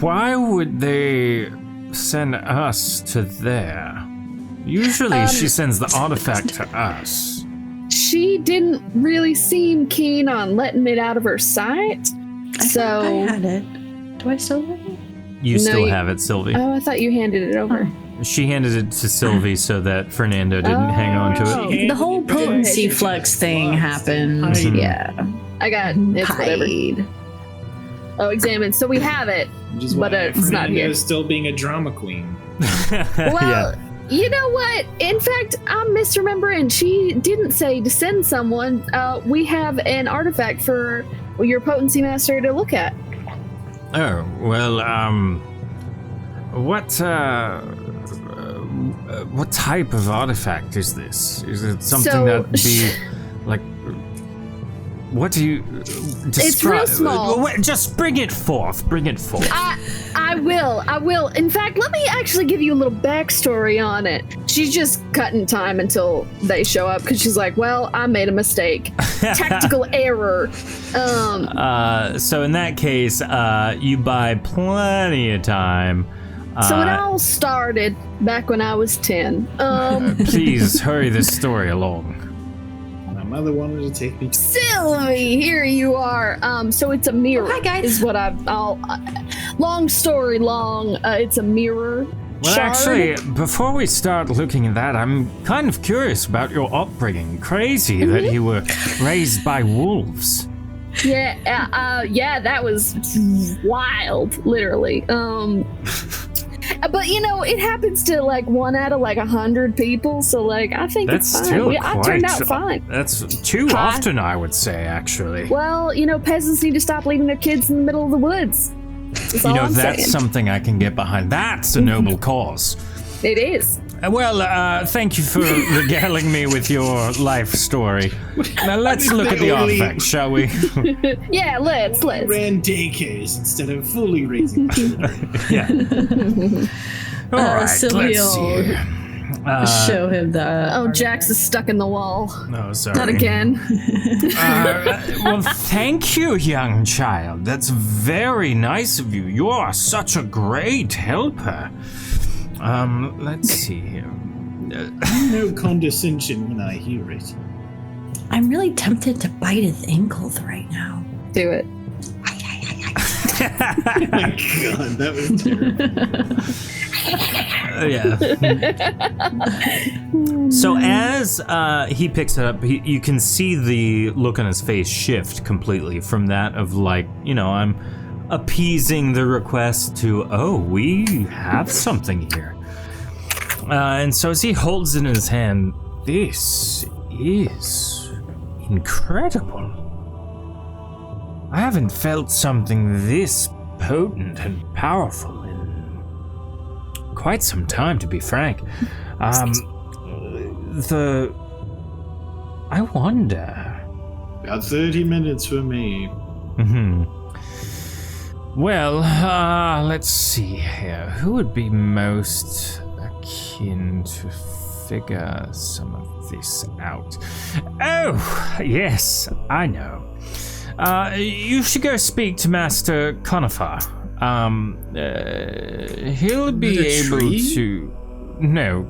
Why would they send us to there? Usually she sends the artifact to us. She didn't really seem keen on letting it out of her sight. So I had it. Do I still have it? You No, still you- have it, Sylvie. Oh, I thought you handed it over. She handed it to Sylvie so that Fernando didn't hang on to Oh. it. The whole potency Okay. flux thing happened. Mhm. Yeah. I got it's whatever. Hide. Oh, examine. So we have it. Just But why it's not here. Fernando's still being a drama queen. Well, you know what? In fact, I'm misremembering. She didn't say to send someone. We have an artifact for your potency master to look at. Oh, well, what type of artifact is this? Is it something So, that would be like? What do you describe? real small. Wait, just bring it forth. Bring it forth. I will. In fact, let me actually give you a little backstory on it. She's just cutting time until they show up because she's like, well, I made a mistake. Tactical error. So in that case, you buy plenty of time. So it all started back when I was 10. Please hurry this story along. My mother wanted to take me to Sylvie, here you are. So it's a mirror. Oh, hi, guys. Is what long story long. It's a mirror. Well, shard. actually, before we start looking at that, I'm kind of curious about your upbringing. Crazy that you were raised by wolves. Yeah, that was wild, literally. But you know, it happens to like 1 out of like 100 people, so like I think That's it's fine. still Yeah, I turned out fine. That's too Hi. often, I would say, actually. Well, you know, peasants need to stop leaving their kids in the middle of the woods. That's all I'm That's saying. something I can get behind. That's a noble cause. It is. Well, thank you for regaling me with your life story. Now let's look at the artifact, shall we? Yeah, let's. ran daycares instead of fully raising children. Yeah. All right, Sylvia let's see. Show him the. Oh, Jax is stuck in the wall. No, sorry. Not again. Well, thank you, young child. That's very nice of you. You are such a great helper. Let's see here. No condescension when I hear it. I'm really tempted to bite his ankles right now. Do it. Oh my god, that was terrible. Yeah. So as he picks it up, you can see the look on his face shift completely from that of like, I'm appeasing the request to, oh, we have something here. And so as he holds it in his hand, this is incredible. I haven't felt something this potent and powerful in quite some time, to be frank. I wonder. About 30 minutes for me. Well, let's see here. Who would be most akin to figure some of this out? Oh, yes, I know. You should go speak to Master Conifer. He'll be able to... No.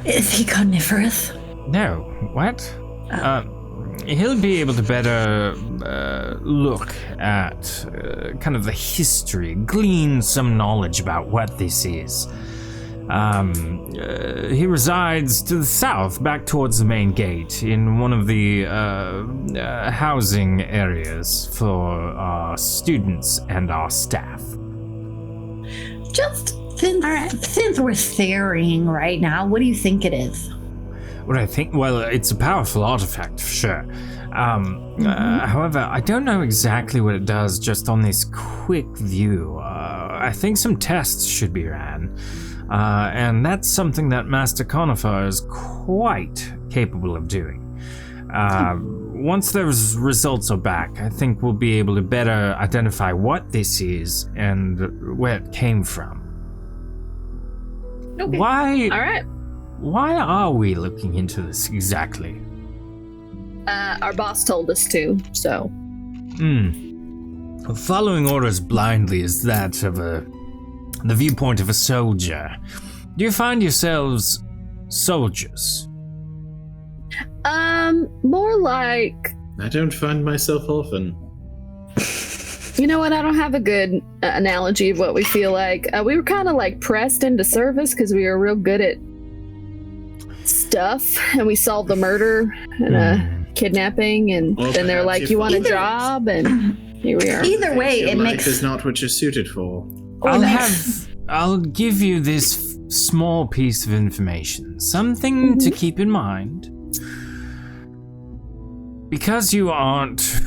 Is he coniferous? No. What? He'll be able to better look at kind of the history, glean some knowledge about what this is. He resides to the south, back towards the main gate, in one of the housing areas for our students and our staff. Just since we're staring right now, what do you think it is? What I think? Well, it's a powerful artifact, for sure. However, I don't know exactly what it does just on this quick view. I think some tests should be ran. And that's something that Master Conifer is quite capable of doing. Once those results are back, I think we'll be able to better identify what this is and where it came from. Okay. Why? All right. Why are we looking into this exactly? Our boss told us to, so. Following orders blindly is that of the viewpoint of a soldier. Do you find yourselves soldiers? More like... I don't find myself often. You know what? I don't have a good analogy of what we feel like. We were kind of like pressed into service because we were real good at stuff, and we solved a murder and a kidnapping, and then they're like, "You want a job?" And here we are. Either way, it life makes is not what you're suited for. I'll give you this small piece of information, something to keep in mind. Because you aren't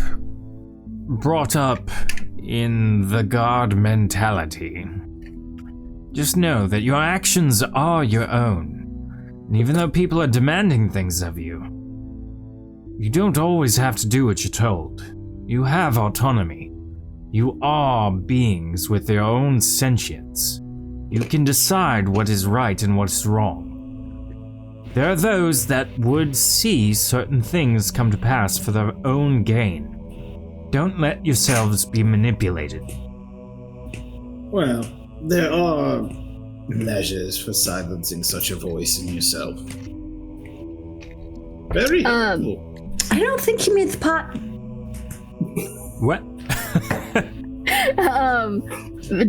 brought up in the guard mentality, just know that your actions are your own. And even though people are demanding things of you, you don't always have to do what you're told. You have autonomy. You are beings with their own sentience. You can decide what is right and what is wrong. There are those that would see certain things come to pass for their own gain. Don't let yourselves be manipulated. Well, there are measures for silencing such a voice in yourself. Very helpful. I don't think he means pot. What?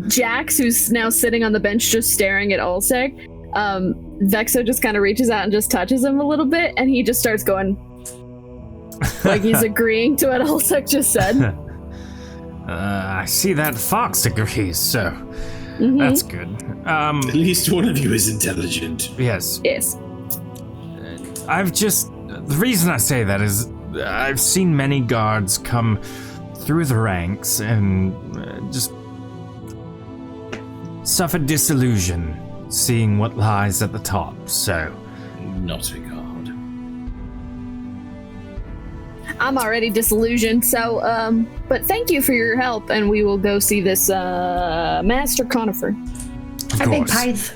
Jax, who's now sitting on the bench just staring at Ulsec, Vexo just kind of reaches out and just touches him a little bit, and he just starts going like he's agreeing to what Ulsec just said. I see that Fox agrees, so that's good. At least one of you is intelligent. Yes. Yes. The reason I say that is I've seen many guards come through the ranks and just suffer disillusion seeing what lies at the top, so. Not a god. I'm already disillusioned, so, but thank you for your help, and we will go see this, Master Conifer. Of I bake course. pies.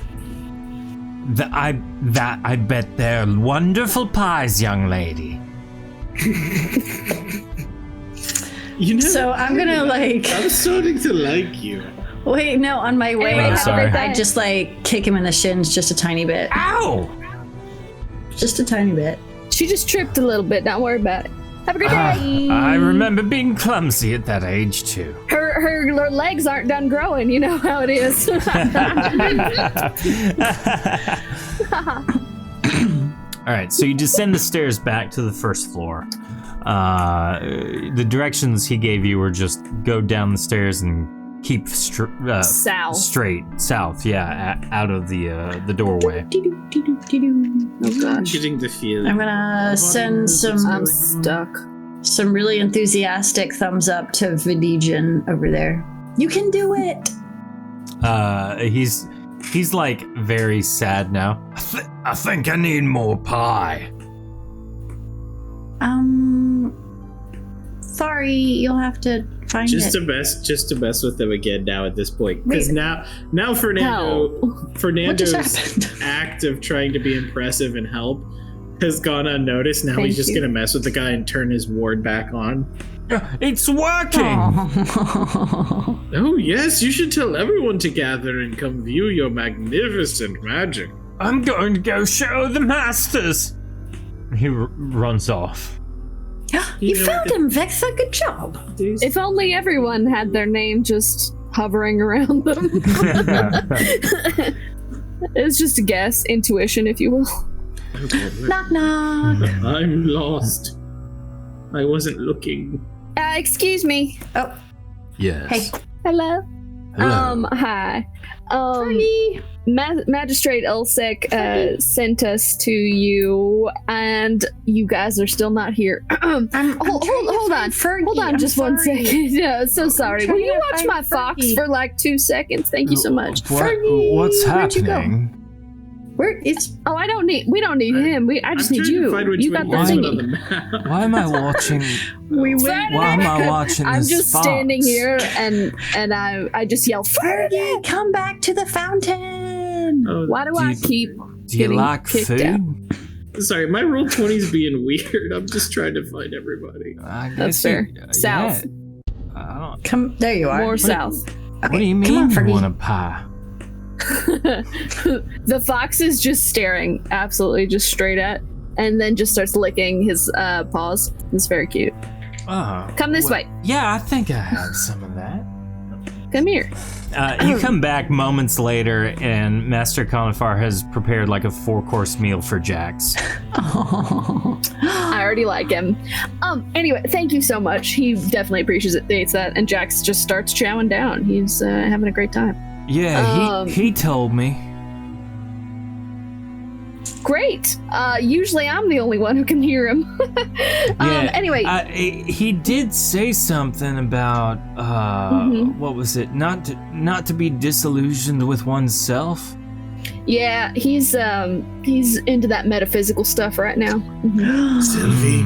I bet they're wonderful pies, young lady. You know, So I'm gonna I'm starting to like you. wait, no, on my way, Anyway, sorry. I just kick him in the shins just a tiny bit. Ow! Just a tiny bit. She just tripped a little bit. Don't worry about it. Have a great day. I remember being clumsy at that age too. Her legs aren't done growing. You know how it is. All right, so you descend the stairs back to the first floor. The directions he gave you were just go down the stairs and keep South. straight south. Yeah, out of the doorway. Oh gosh. Getting the feeling. I'm gonna send I'm stuck. some really enthusiastic thumbs up to Vidijan over there. You can do it. He's like very sad now. I think I need more pie. Sorry, you'll have to find Just it. to mess with them again now at this point. Because now Fernando's act of trying to be impressive and help has gone unnoticed. Now he's just gonna mess with the guy and turn his ward back on. It's working. Oh yes, you should tell everyone to gather and come view your magnificent magic. I'm going to go show the masters. He runs off. You found him, Vexa. Good job. If only everyone had their name just hovering around them. It's just a guess, intuition, if you will. Knock knock. I'm lost. I wasn't looking. Excuse me. Oh, Yes. hey. Hello. Hello. Hi. Fergie. Magistrate Ulsec sent us to you, and you guys are still not here. Hold on. Fergie. Hold on, I'm just one sorry. second. Yeah, so sorry. Will trying you to watch find my fox Fergie. for like 2 seconds? Thank you so much. What's Where'd you go? happening? Where it's Oh, we don't need him. I just need you. You got the thingy. Why am I watching? we went. Why am I watching I'm this just fox? standing here and I just yell, Fergie, come back to the fountain. why do I keep Do you getting like kicked food? out? Sorry, my roll 20's being weird. I'm just trying to find everybody. I guess That's fair. you- South. Yeah. I don't, Come. There you are. More south. what do you come mean on, you Fergie. want a pie? The fox is just staring absolutely just straight at, and then just starts licking his paws. It's very cute. Oh, Come this way. Yeah, I think I have some of that. Come here. You come back moments later, and Master Conifar has prepared like a 4-course meal for Jax. I already like him. Anyway, thank you so much. He definitely appreciates that, and Jax just starts chowing down. He's having a great time. Yeah, he told me. Great. Usually I'm the only one who can hear him. Anyway. He did say something about what was it? Not to be disillusioned with oneself. Yeah, he's into that metaphysical stuff right now. Sylvie,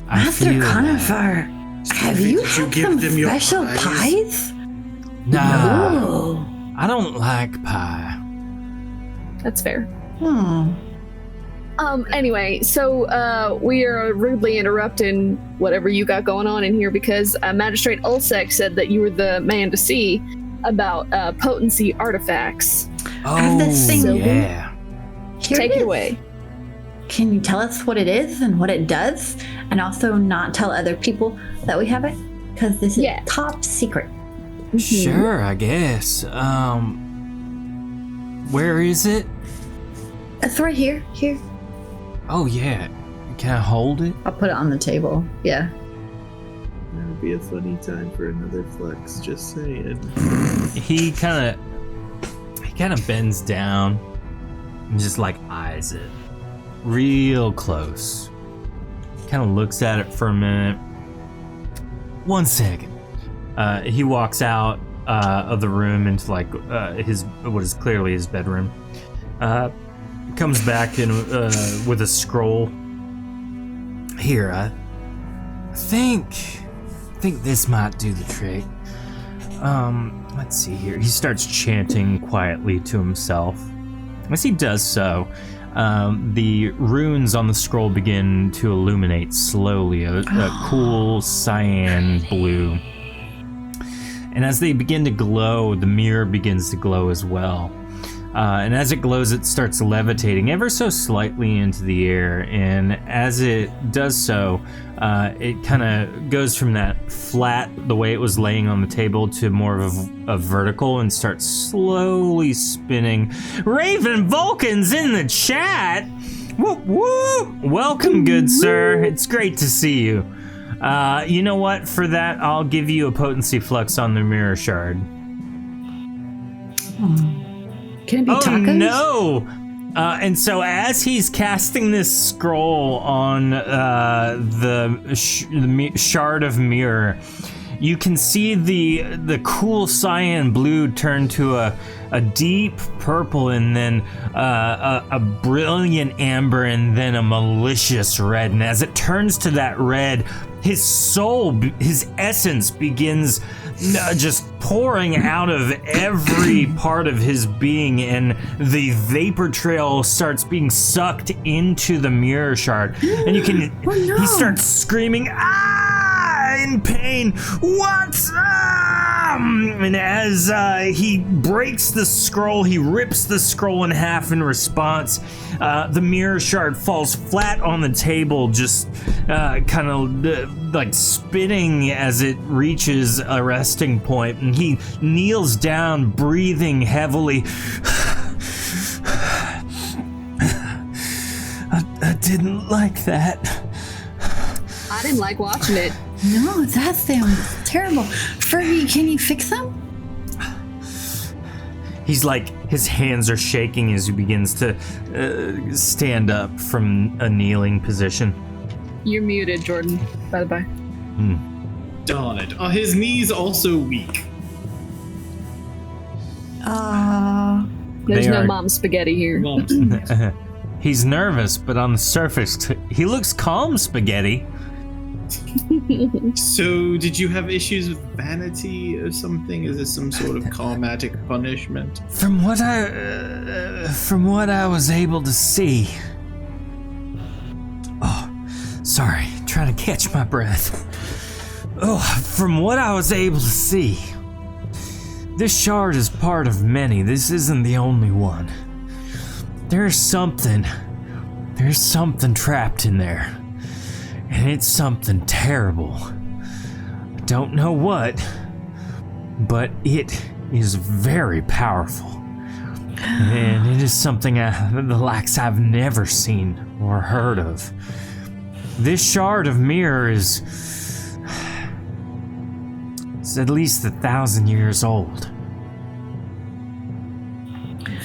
I Master feel that. Conifer, have you did you had give some them your special pies? pies? Nah, Oh. I don't like pie. That's fair. Hmm. Anyway, so we are rudely interrupting whatever you got going on in here because Magistrate Ulsec said that you were the man to see about potency artifacts. Oh, this thing. yeah. Here Take it is. away. Can you tell us what it is and what it does? And also not tell other people that we have it? Because this is Yeah. top secret. Sure, I guess. Where is it? It's right here. Here. Oh, yeah. Can I hold it? I'll put it on the table. Yeah. that would be a funny time for another flex. Just saying. He kind of bends down and just like eyes it real close. Kind of looks at it for a minute. 1 second. He walks out of the room into like his what is clearly his bedroom. Comes back in with a scroll. Here, I think this might do the trick. Let's see here. He starts chanting quietly to himself. As he does so, the runes on the scroll begin to illuminate slowly, a cool cyan blue. And as they begin to glow, the mirror begins to glow as well. And as it glows, it starts levitating ever so slightly into the air. And as it does so, it kind of goes from that flat, the way it was laying on the table, to more of a vertical and starts slowly spinning. Raven Vulcan's in the chat! Whoop whoop! Welcome, good sir. It's great to see you. You know what? For that, I'll give you a potency flux on the mirror shard. Can it be tacos? Oh no! And so as he's casting this scroll on the shard of mirror, you can see the cool cyan blue turn to a deep purple, and then a brilliant amber, and then a malicious red. And as it turns to that red, his soul, his essence begins just pouring out of every part of his being, and the vapor trail starts being sucked into the mirror shard. And you can, he starts screaming, in pain. What's up? And as he breaks the scroll, he rips the scroll in half in response. The mirror shard falls flat on the table, just kind of like spinning as it reaches a resting point. And he kneels down, breathing heavily. I didn't like that. I didn't like watching it. No, that sounds terrible. Fergie, can you fix them? He's like, his hands are shaking as he begins to stand up from a kneeling position. You're muted, Jordan, by the by. Darn it. Are his knees also weak? There's no mom spaghetti here. He's nervous, but on the surface, he looks calm, Spaghetti. So, did you have issues with vanity or something? Is this some sort of karmatic punishment? From what I was able to see. Oh, sorry, trying to catch my breath. Oh, from what I was able to see, this shard is part of many. This isn't the only one. There's something trapped in there. And it's something terrible. I don't know what, but it is very powerful. And it is something the likes I've never seen or heard of. This shard of mirror is at least 1,000 years old.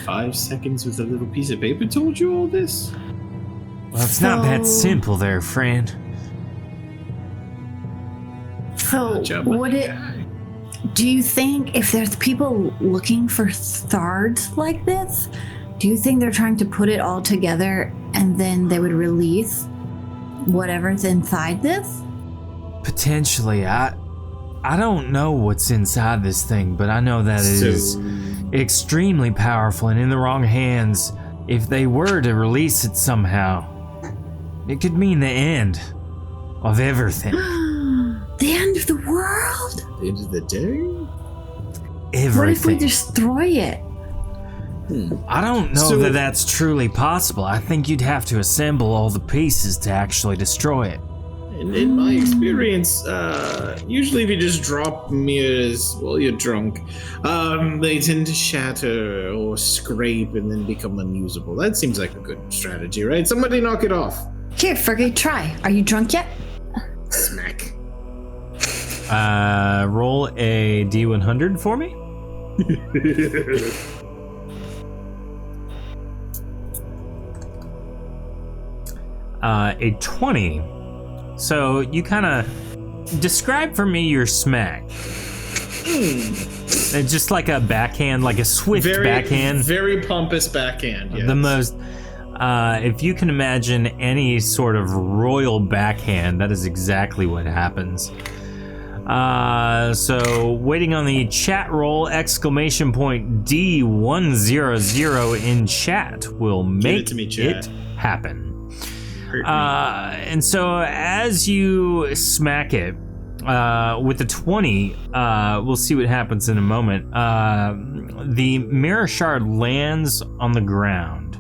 5 seconds with a little piece of paper told you all this? Well, it's not that simple there, friend. So, do you think if there's people looking for shards like this, do you think they're trying to put it all together and then they would release whatever's inside this? Potentially. I don't know what's inside this thing, but I know that it is extremely powerful, and in the wrong hands, if they were to release it somehow, it could mean the end of everything. The end of the world? The end of the day? Everything. What if we destroy it? I don't know that that's truly possible. I think you'd have to assemble all the pieces to actually destroy it. In my experience, usually if you just drop mirrors while you're drunk, they tend to shatter or scrape and then become unusable. That seems like a good strategy, right? Somebody knock it off. Here, Fergie, try. Are you drunk yet? Smack. Roll a D100 for me. A 20. So you kind of describe for me your smack. It's just like a backhand, like a swift backhand. Very pompous backhand. Yes. The most. If you can imagine any sort of royal backhand, that is exactly what happens. So waiting on the chat roll, exclamation point D100 in chat will make it happen. And so as you smack it, with the 20, we'll see what happens in a moment. The mirror shard lands on the ground,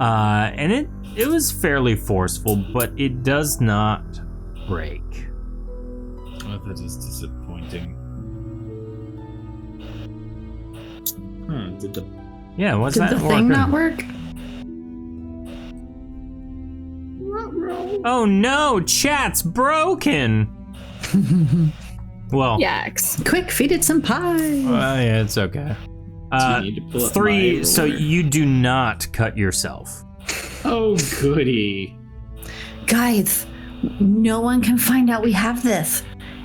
and it was fairly forceful, but it does not break. Oh, that is disappointing. Did the What's Did that the working? thing not work? Oh no, chat's broken. Well, Yaks. Quick, feed it some pie. yeah, it's okay. Do you need to pull up 3. my So roller? you do not cut yourself. Oh, goody. Guys, no one can find out we have this.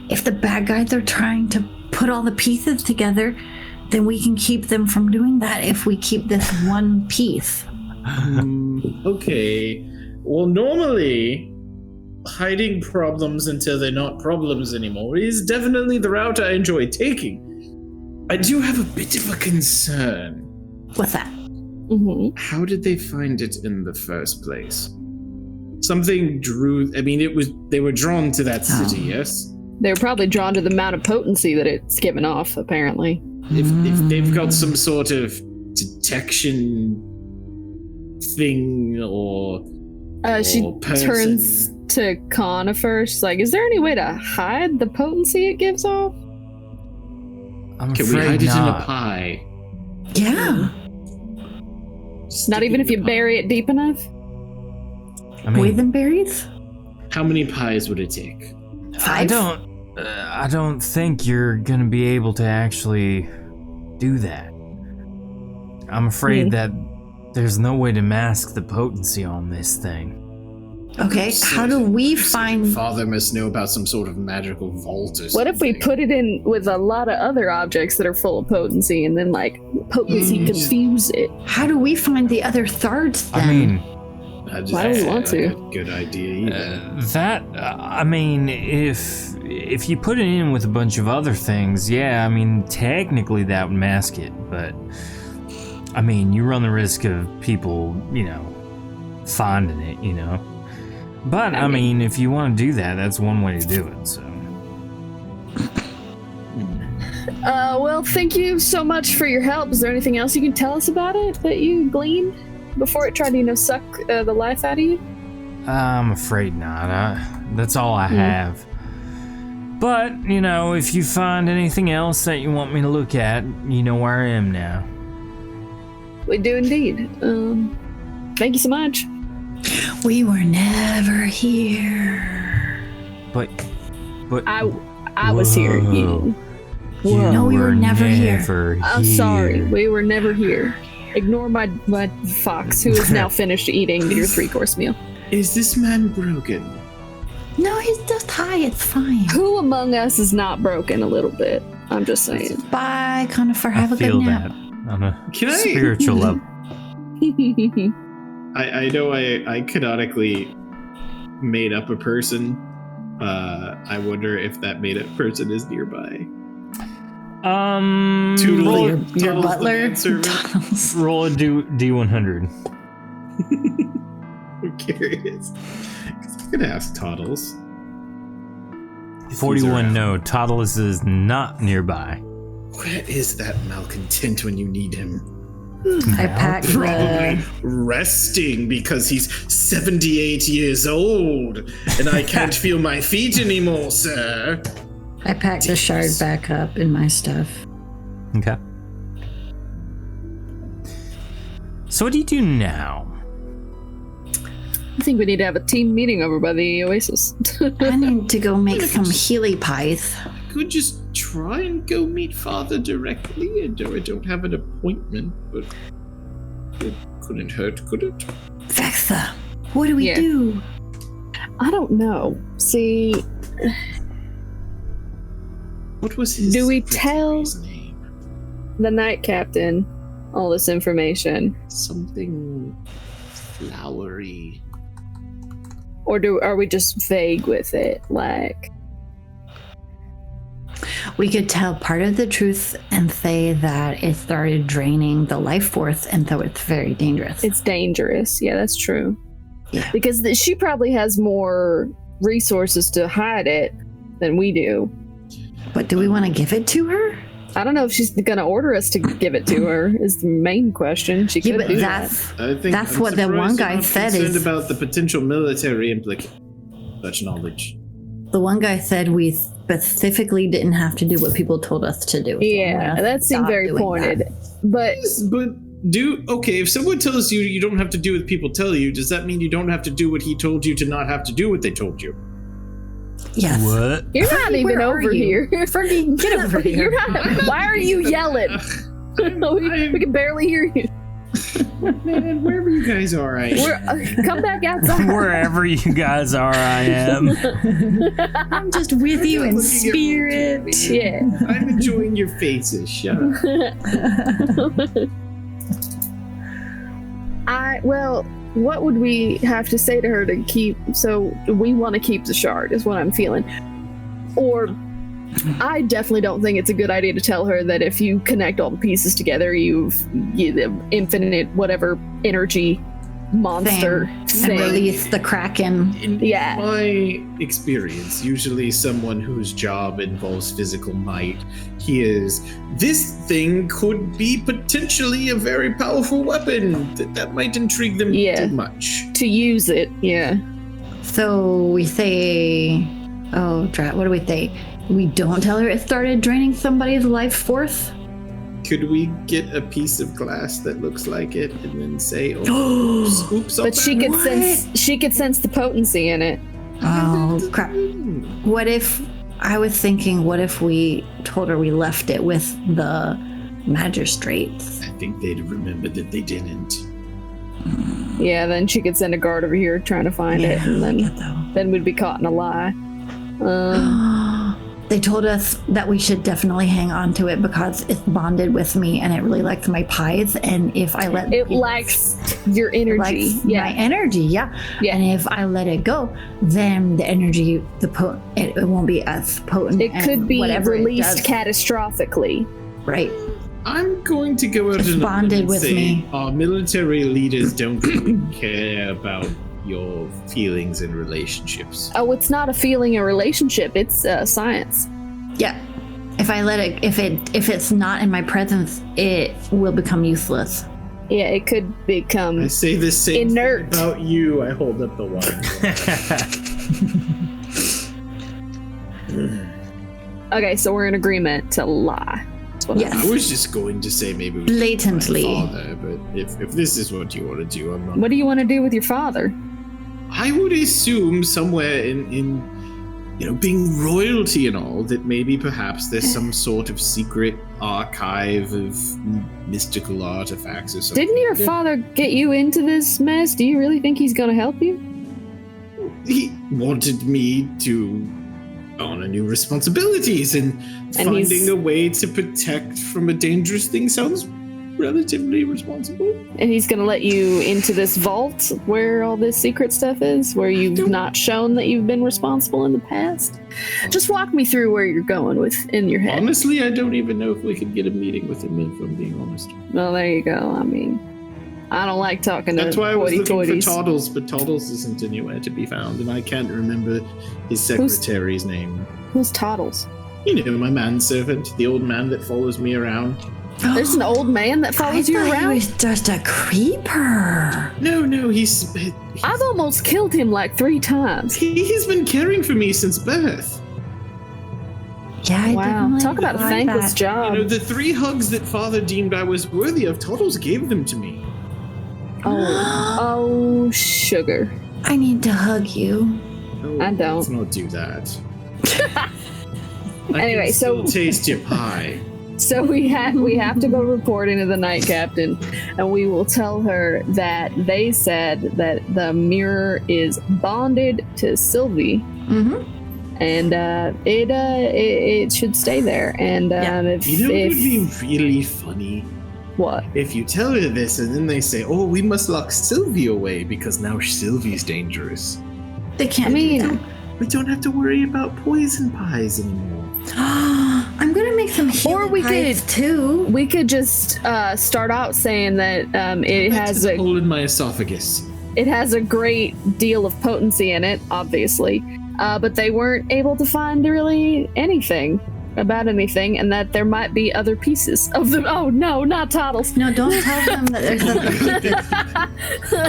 If the bad guys are trying to put all the pieces together, then we can keep them from doing that if we keep this one piece. Okay. Well, normally, hiding problems until they're not problems anymore is definitely the route I enjoy taking. I do have a bit of a concern. What's that? Mm-hmm. How did they find it in the first place? Something drew. I mean, they were drawn to that city, yes? They were probably drawn to the amount of potency that it's given off, apparently. If they've got some sort of detection thing or She person. turns to Conifer. She's like, is there any way to hide the potency it gives off? I'm Can we afraid hide it in a not. pie? Yeah. Not even if you bury it deep enough? I mean, Boysenberries? How many pies would it take? 5? I don't think you're gonna be able to actually do that. I'm afraid that there's no way to mask the potency on this thing. Okay, how do we find... Father must know about some sort of magical vault or something. What if we put it in with a lot of other objects that are full of potency and then, like, potency confuse it? How do we find the other thirds then? I mean, Why do we want to? A good idea either. if you put it in with a bunch of other things, yeah, I mean, technically that would mask it, but I mean, you run the risk of people, finding it, But I mean, if you want to do that, that's one way to do it. So. Well, thank you so much for your help. Is there anything else you can tell us about it that you gleaned before it tried to, suck the life out of you? I'm afraid not. That's all I have. But, if you find anything else that you want me to look at, you know where I am now. We do indeed. Thank you so much. We were never here. But I was here. Whoa. No, we were never here. I'm sorry. We were never here. Ignore my fox, who is now finished eating your 3-course meal. Is this man broken? No, he's just high. It's fine. Who among us is not broken a little bit? I'm just saying. Bye, Conifer. Have I a good feel nap. that on a Can I- spiritual level. I know I canonically made up a person. I wonder if that made up person is nearby. Roll, Your Tunnels the butler. manservant. Tunnels. roll a D100. I'm curious. 'Cause I'm gonna ask Toddles. 41, no. Toddles is not nearby. Where is that malcontent when you need him? I packed Probably the... resting because he's 78 years old and I can't feel my feet anymore, sir. I packed the shard back up in my stuff. Okay. So what do you do now? I think we need to have a team meeting over by the Oasis. I need to go make some Healy pies. I could just try and go meet Father directly. I don't have an appointment, but it couldn't hurt, could it? Vexa, what do we Yeah. do? I don't know. See, What was his Do we secretary's tell- name? the night captain, all this information, Something flowery. or are we just vague with it? Like, We could tell part of the truth and say that it started draining the life force, and so it's very dangerous. it's dangerous. Yeah, that's true. Yeah. Because she probably has more resources to hide it than we do. But do we want to give it to her? I don't know if she's gonna order us to give it to her. Is the main question. She could do that. That's what the one guy said. Is about the potential military implications of such knowledge. The one guy said we specifically didn't have to do what people told us to do. So yeah, that seemed very pointed. But if someone tells you don't have to do what people tell you, does that mean you don't have to do what he told you to not have to do what they told you? Yes. What? you're not even over here. Fergie, get over here. You're not, why are you yelling? we can barely hear you. Man, wherever you guys are, Come back outside. Wherever you guys are, I am. I'm just with you in spirit. Yeah. I'm enjoying your faces. Shut up. What would we have to say to her to keep? So we want to keep the shard, is what I'm feeling. Or I definitely don't think it's a good idea to tell her that if you connect all the pieces together, you the infinite whatever energy monster thing. And release the Kraken. In my experience, usually someone whose job involves physical might hears this thing could be potentially a very powerful weapon. That might intrigue them too much. To use it, yeah. So we say, what do we say? We don't tell her it started draining somebody's life force? Could we get a piece of glass that looks like it and then say, oops, but she could sense the potency in it. Oh, crap. What if we told her we left it with the magistrates? I think they'd remember that they didn't. Yeah, then she could send a guard over here trying to find it, and then we'd be caught in a lie. They told us that we should definitely hang on to it because it's bonded with me and it really likes my pies. And if I let it likes your energy, my energy, yeah. And if I let it go, then the energy, it won't be as potent. It could be released catastrophically. Right. I'm going to go out and bonded with say me. Our military leaders don't care about your feelings and relationships. Oh, it's not a feeling or relationship, it's science. Yeah. If I let it, if it's not in my presence, it will become useless. Yeah, it could become I say the same inert. thing about you. I hold up the wine. Okay, so we're in agreement to lie. Yes. I was just going to say maybe we blatantly. My father, but if this is what you want to do, I'm not. What do you want to do with your father? I would assume somewhere in being royalty and all, that maybe perhaps there's some sort of secret archive of mystical artifacts or something. Didn't your father get you into this mess? Do you really think he's going to help you? He wanted me to honor new responsibilities, and finding a way to protect from a dangerous thing sounds relatively responsible. And he's going to let you into this vault where all this secret stuff is, where you've not shown that you've been responsible in the past? Just walk me through where you're going with in your head. Honestly, I don't even know if we could get a meeting with him, if I'm being honest. Well, there you go. I mean, I don't like talking to That's why I was looking toities. for Toddles, but Toddles isn't anywhere to be found, and I can't remember his secretary's name. Who's Toddles? You know, my manservant, the old man that follows me around. There's an old man that follows you around? He was just a creeper. No, he's I've almost killed him like 3 times. He's been caring for me since birth. Yeah, wow. Talk about a thankless job. You know, the 3 hugs that Father deemed I was worthy of, Toddles gave them to me. Oh, sugar. I need to hug you. No, I don't. Let's not do that. Anyway, I can still taste your pie. So we have to go report into the Night Captain, and we will tell her that they said that the mirror is bonded to Sylvie, and it should stay there. And if you know, it would be really funny. What? If you tell her this, and then they say, "Oh, we must lock Sylvie away because now Sylvie's dangerous." They can't. do that. We don't have to worry about poison pies anymore. I'm gonna make some healing pies too. We could just start out saying that it has a hole in my esophagus. It has a great deal of potency in it, obviously, but they weren't able to find really anything. about anything, and that there might be other pieces of them. Oh no, not Toddles. No, don't tell them that there's nothing.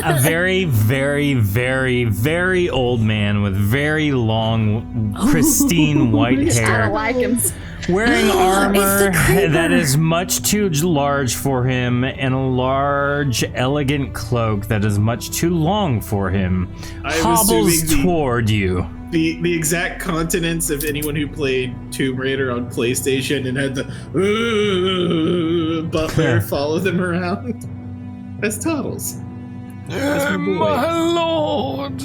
A very, very, very, very old man with very long, pristine white I don't hair, like him. wearing armor that is much too large for him, and a large, elegant cloak that is much too long for him, I'm hobbles assuming toward you. The exact continence of anyone who played Tomb Raider on PlayStation and had the butler follow them around. That's Toddles. That's my boy. My lord,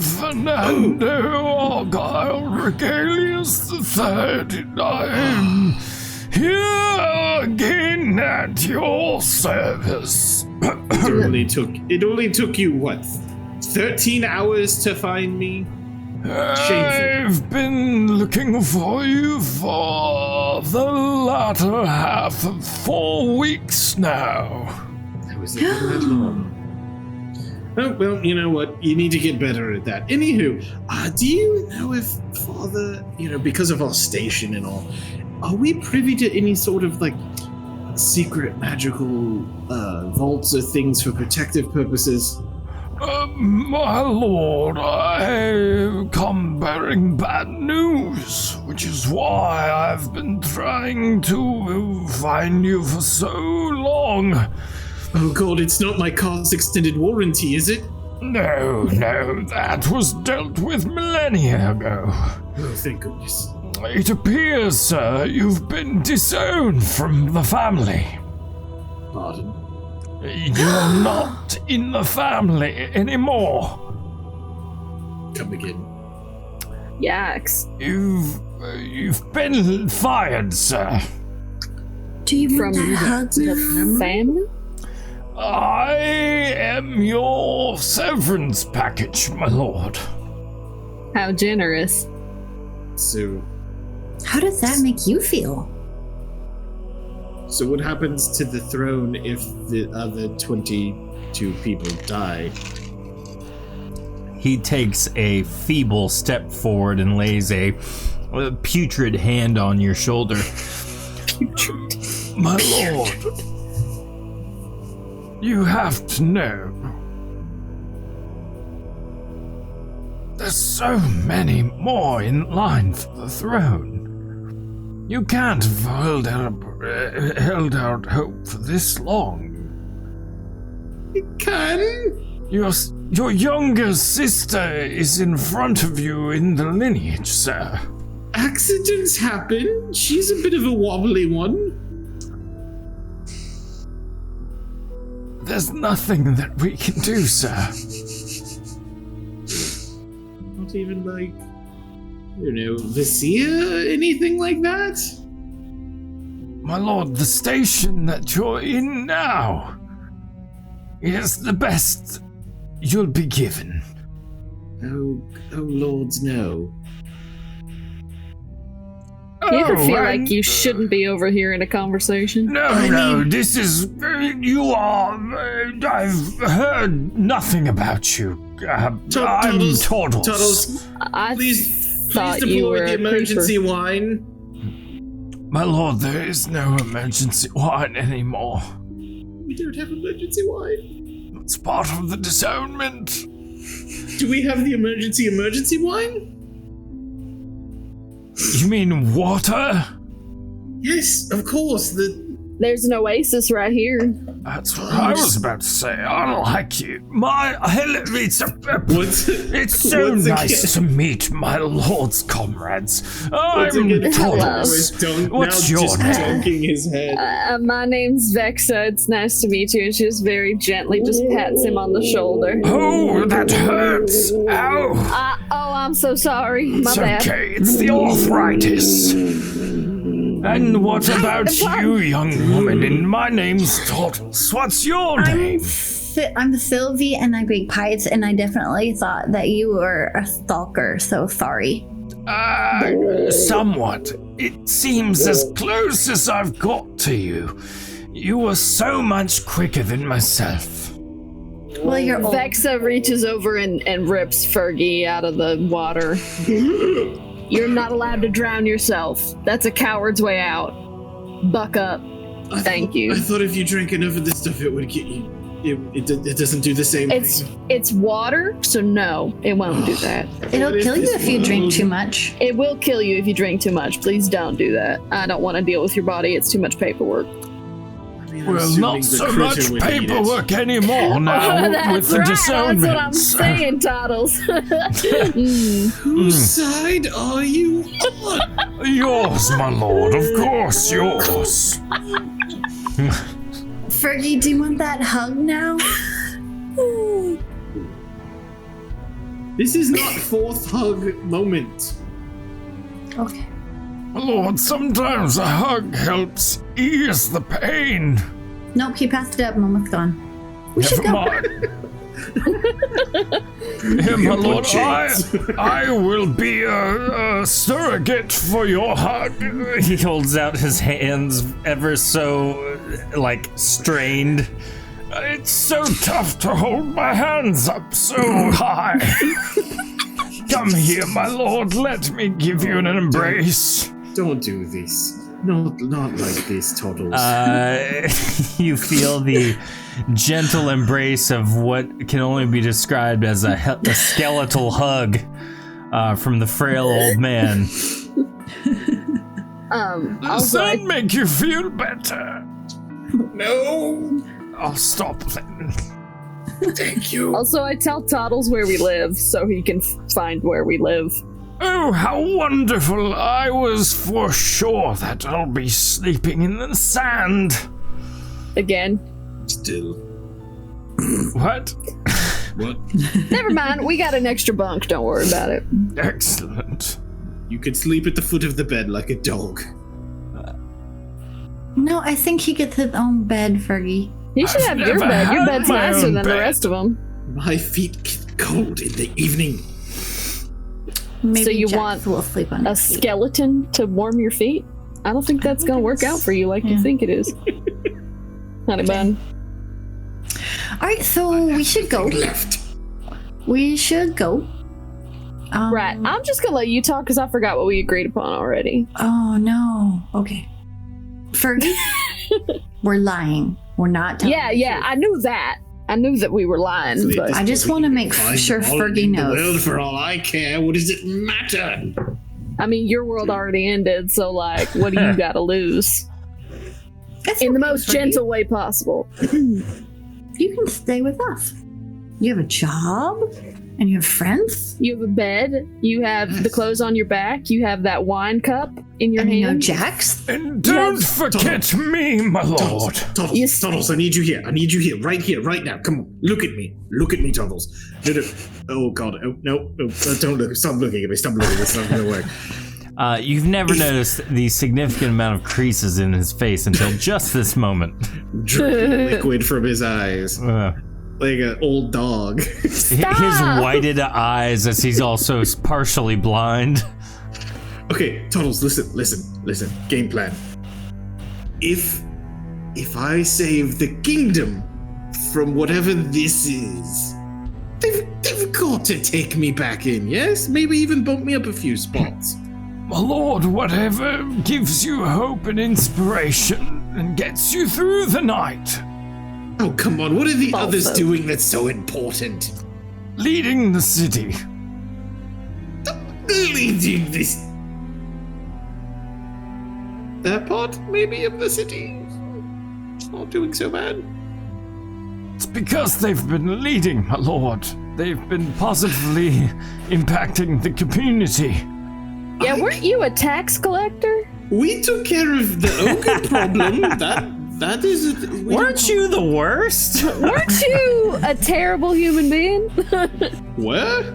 Fernando Argyle Regalius III, I am here again at your service. It only took you, what, 13 hours to find me? Shameful. I've been looking for you for the latter half of 4 weeks now. That was even that long. Oh, well, you know what? You need to get better at that. Anywho, do you know if Father, because of our station and all, are we privy to any sort of, secret magical vaults or things for protective purposes? My lord, I come bearing bad news, which is why I've been trying to find you for so long. Oh god, it's not my car's extended warranty, is it? No, that was dealt with millennia ago. Oh, thank goodness. It appears, sir, you've been disowned from the family. Pardon? You're not in the family anymore. Come again. Yikes. You've been fired, sir. Do you From the family? I am your severance package, my lord. How generous. So How does that make you feel? So what happens to the throne if the other 22 people die? He takes a feeble step forward and lays a putrid hand on your shoulder. My lord, you have to know. There's so many more in line for the throne. You can't have held out hope for this long. Can? Your younger sister is in front of you in the lineage, sir. Accidents happen. She's a bit of a wobbly one. There's nothing that we can do, sir. Not even Vizier? Anything like that? My lord, the station that you're in now is the best you'll be given. Oh lords, no. You ever feel and- like you shouldn't be overhearing a conversation? No, this is... you are... I've heard nothing about you. I'm Toddles. Toddles, I please thought you were deploy the a emergency creeper. wine. My lord, there is no emergency wine anymore. We don't have emergency wine. It's part of the disownment. Do we have the emergency wine? You mean water? Yes, of course. There's an oasis right here. That's what I was about to say. I like you. It's so Once nice to meet my lord's comrades. I'm Toddles. What's your name? Dunking his head. My name's Vexa. It's nice to meet you. And she just very gently just pats him on the shoulder. Oh, that hurts. Ow. I'm so sorry. My It's bad. okay. It's the arthritis. And what about you, young woman? And my name's Toddles. What's your name? I'm Sylvie, and I bake pies, and I definitely thought that you were a stalker, so sorry. Somewhat. It seems as close as I've got to you. You were so much quicker than myself. Well, you're old. Vexa reaches over and rips Fergie out of the water. You're not allowed to drown yourself. That's a coward's way out. Buck up. Thank you. I thought if you drank enough of this stuff, it would get you. It doesn't do the same thing. It's water, so no, it won't do that. It'll kill you if you drink too much. It will kill you if you drink too much. Please don't do that. I don't want to deal with your body. It's too much paperwork. Well, not so much paperwork anymore now with the disownment. That's what I'm saying, Toddles. Whose side are you on? Yours, my lord, of course, yours. Fergie, do you want that hug now? This is not fourth hug moment. Okay. My lord, sometimes a hug helps ease the pain. Nope, he passed it up. Moment's gone. We should go. Here, my lord, I will be a surrogate for your hug. He holds out his hands ever so, strained. It's so tough to hold my hands up so high. Come here, my lord, let me give you an embrace. Don't do this. Not like this, Toddles. You feel the gentle embrace of what can only be described as a skeletal hug from the frail old man. Does that make you feel better? No. I'll stop then. Thank you. Also, I tell Toddles where we live so he can find where we live. Oh, how wonderful. I was for sure that I'll be sleeping in the sand. Again. Still. What? What? Never mind, we got an extra bunk, don't worry about it. Excellent. You could sleep at the foot of the bed like a dog. No, I think he gets his own bed, Fergie. You should have your bed. Your bed's nicer than the rest of them. My feet get cold in the evening. Maybe so you Jack want will sleep on a skeleton to warm your feet? I don't think that's going to work out for you like you think it is. Honey bun. Alright, so we should go. We should go. Right, I'm just going to let you talk because I forgot what we agreed upon already. Oh, no. Okay. Fergie, we're lying. We're not telling the truth. I knew that. I knew that we were lying, but I just want to make sure Fergie knows. The world for all I care. What does it matter? I mean, your world already ended, so what do you got to lose? In the most gentle way possible. You can stay with us. You have a job, and you have friends. You have a bed. You have the clothes on your back. You have that wine cup in your hand. You know Jax. And don't forget me, my lord. Toddles, I need you here. I need you here, right now. Come on, look at me. Look at me, Toddles. No. Oh, God. Oh, no. Don't look. Stop looking at me. Stop looking. It's not going to work. You've never noticed the significant amount of creases in his face until just this moment. Dripping liquid from his eyes. Like an old dog. His whited eyes as he's also partially blind. Okay, Toddles, listen. Game plan. If I save the kingdom from whatever this is, they've got to take me back in, yes? Maybe even bump me up a few spots. My lord, whatever gives you hope and inspiration and gets you through the night. Oh, come on. What are the others doing that's so important? Leading the city. Leading this... That part, maybe, of the city? It's not doing so bad. It's because they've been leading, my lord. They've been positively impacting the community. Yeah, weren't you a tax collector? We took care of the ogre problem. That is... Weren't you the worst? Weren't you a terrible human being? What?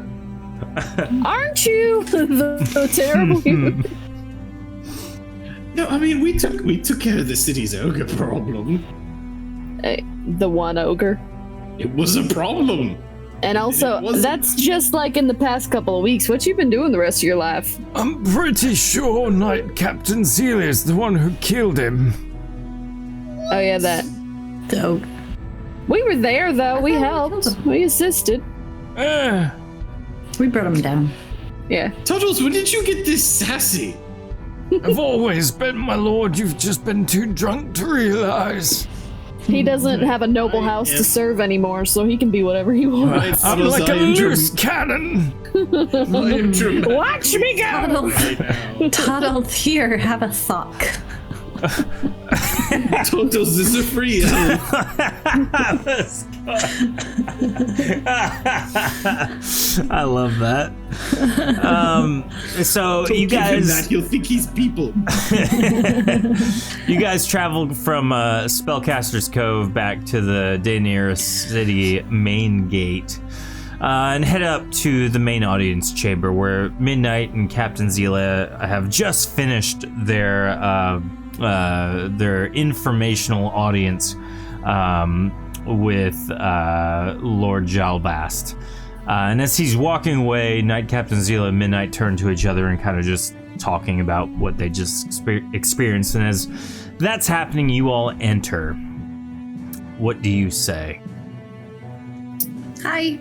Aren't you the terrible human being? No, I mean, we took care of the city's ogre problem. The one ogre. It was a problem. And also, that's just like in the past couple of weeks. What you been doing the rest of your life? I'm pretty sure Knight Captain Celia's the one who killed him. Oh yeah, that. Dope. We were there though. We helped. We assisted. We brought him down. Yeah. Toddles, when did you get this sassy? I've always been, my lord. You've just been too drunk to realize. He doesn't have a noble house to serve anymore, so he can be whatever he wants. I'm like a loose cannon. Watch me go! Toddles, here, have a sock. Toddles is a free elf. I love that. So Don't you give him guys, that, he'll think he's people. you guys traveled from Spellcaster's Cove back to the Deianira city main gate, and head up to the main audience chamber where Midnight and Captain Zila have just finished their informational audience with Lord Jalbast. And as he's walking away, Night Captain Zila and Midnight turn to each other and kind of just talking about what they just experienced. And as that's happening, you all enter. What do you say? Hi.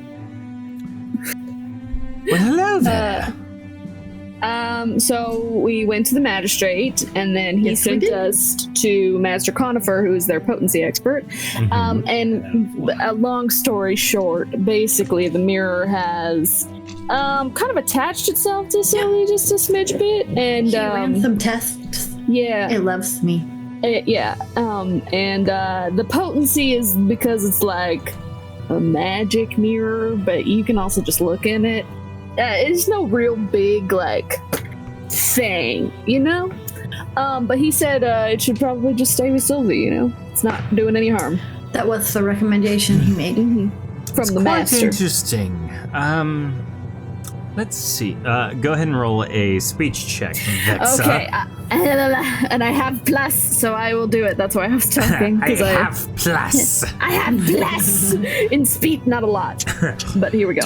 Well, hello there. So we went to the magistrate, and then he sent us to Master Conifer, who is their potency expert. And a long story short, basically the mirror has kind of attached itself to Sylvie just a smidge bit, and He ran some tests. yeah, It loves me. the potency is because it's like a magic mirror, but you can also just look in it. It's no real big like thing, you know. But he said it should probably just stay with Sylvie. You know, it's not doing any harm. That was the recommendation he made. From the Quite master. interesting. Let's see. Go ahead and roll a speech check, Vexa. Okay, and I have plus, so I will do it. That's why I was talking. I have plus. I have plus in speed, not a lot, but here we go.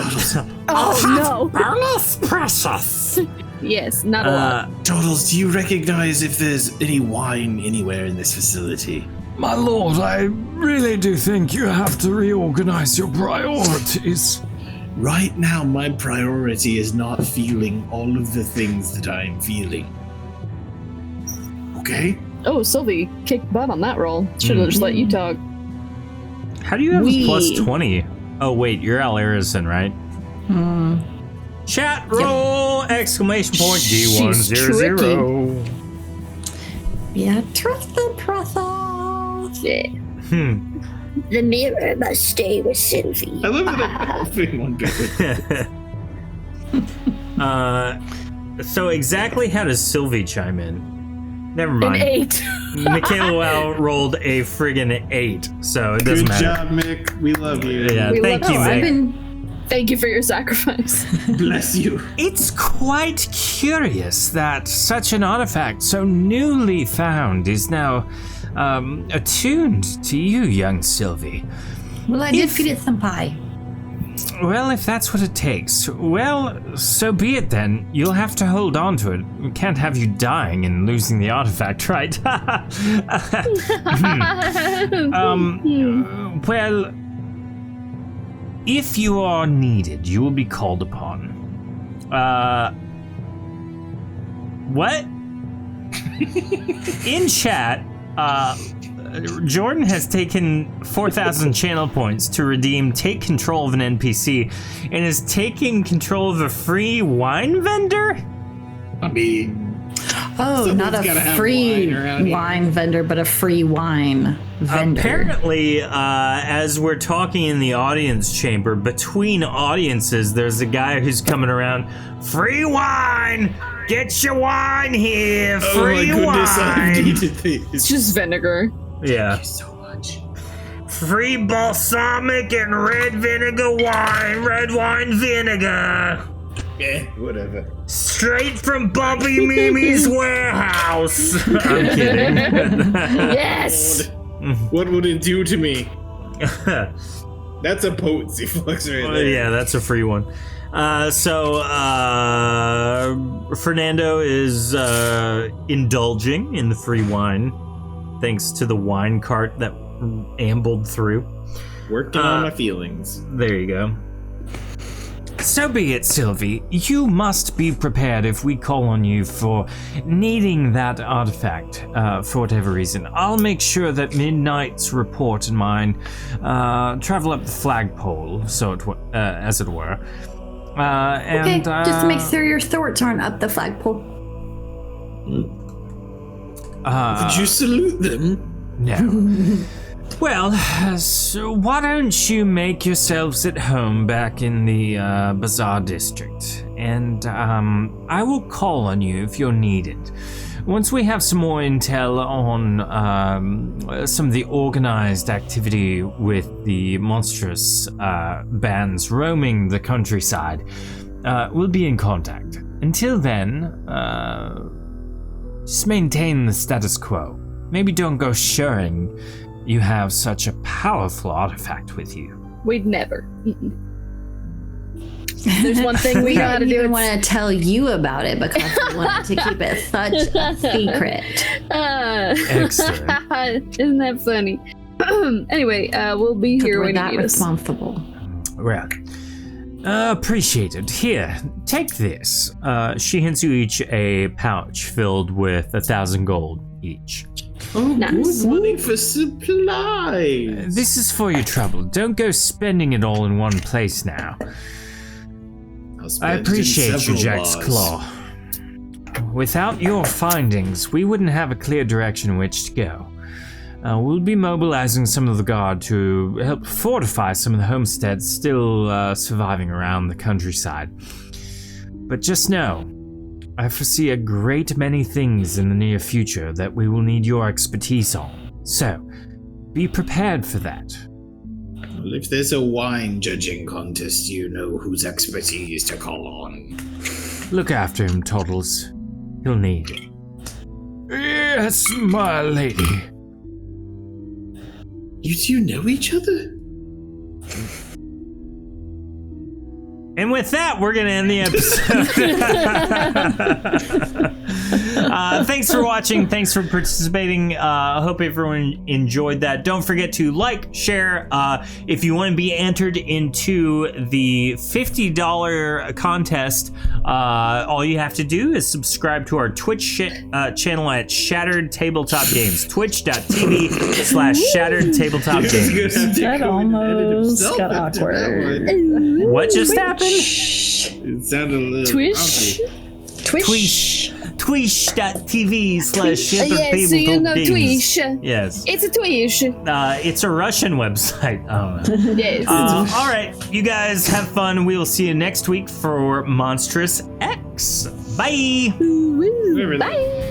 Oh Bonus precious. no! Yes, not a lot. Toddles, do you recognize if there's any wine anywhere in this facility? My lord, I really do think you have to reorganize your priorities. Right now, my priority is not feeling all of the things that I am feeling. Okay? Oh, Sylvie kicked butt on that roll. Should have just let you talk. How do you have a plus 20? Oh, wait, you're Al Arison, right? Chat roll! Exclamation point D100. Yeah, trust the process. Yeah. The mirror must stay with Sylvie. I love that I'm helping one bit. So exactly how does Sylvie chime in? Never mind. An 8. Michaela rolled a friggin' 8, so it doesn't Good matter. job, Mick. We love you. Yeah, We thank love you, you. Mick. Thank you for your sacrifice. Bless you. It's quite curious that such an artifact so newly found is now attuned to you, young Sylvie. Well, I did feed it some pie. Well, if that's what it takes, well, so be it then. You'll have to hold on to it. We can't have you dying and losing the artifact, right? Well, if you are needed, you will be called upon. What? In chat, Jordan has taken 4,000 channel points to redeem Take Control of an NPC and is taking control of a free wine vendor? I mean, Oh, Someone's not gotta a have free wine around here. wine vendor, but a free wine vendor. Apparently, as we're talking in the audience chamber, between audiences, there's a guy who's coming around. Free wine! Get your wine here! oh my Free goodness, I wine! needed It's this. just vinegar. Yeah. So much. Free balsamic and red vinegar wine! Red wine vinegar! Whatever. Straight from Bobby Mimi's warehouse! I'm kidding. Yes! What would it do to me? That's a potency flux right there. Yeah, that's a free one. So Fernando is indulging in the free wine, thanks to the wine cart that ambled through. Working on my feelings. There you go. So be it, Sylvie. You must be prepared if we call on you for needing that artifact for whatever reason. I'll make sure that Midnight's report and mine travel up the flagpole, as it were. Okay, just to make sure your thoughts aren't up the flagpole. Did you salute them? No. Well, so why don't you make yourselves at home back in the Bazaar District, and I will call on you if you're needed. Once we have some more intel on some of the organized activity with the monstrous bands roaming the countryside, we'll be in contact. Until then, just maintain the status quo. Maybe don't go sharing you have such a powerful artifact with you. We'd never. There's one thing we gotta do. I don't want to tell you about it because we wanted to keep it such a secret. Excellent. Isn't that funny? Anyway, we'll be here when you need us. Responsible. Well, appreciated. Here, take this. She hands you each a pouch filled with 1,000 gold each. Oh, Nice. good money for supplies. This is for your trouble. Don't go spending it all in one place now. I appreciate you, Jack's Claw. Without your findings, we wouldn't have a clear direction in which to go. We'll be mobilizing some of the guard to help fortify some of the homesteads still surviving around the countryside. But just know, I foresee a great many things in the near future that we will need your expertise on. So, be prepared for that. Well, if there's a wine judging contest, you know whose expertise to call on. Look after him, Toddles. He'll need it. Yes, my lady. You two know each other? And with that, we're going to end the episode. Thanks for watching. Thanks for participating. I hope everyone enjoyed that. Don't forget to like, share. If you want to be entered into the $50 contest, all you have to do is subscribe to our Twitch channel at Shattered Tabletop Games. Twitch.tv/Shattered Tabletop Games. That almost got awkward. What just happened? It sounded a little Twish? Twitch. Twitch.tv/Shattered Yes, so you Tabletop know Games. Twish. Yes. It's a Twish. It's a Russian website. I don't know. Yes. All right, you guys have fun. We will see you next week for Monstrous X. Bye. Bye.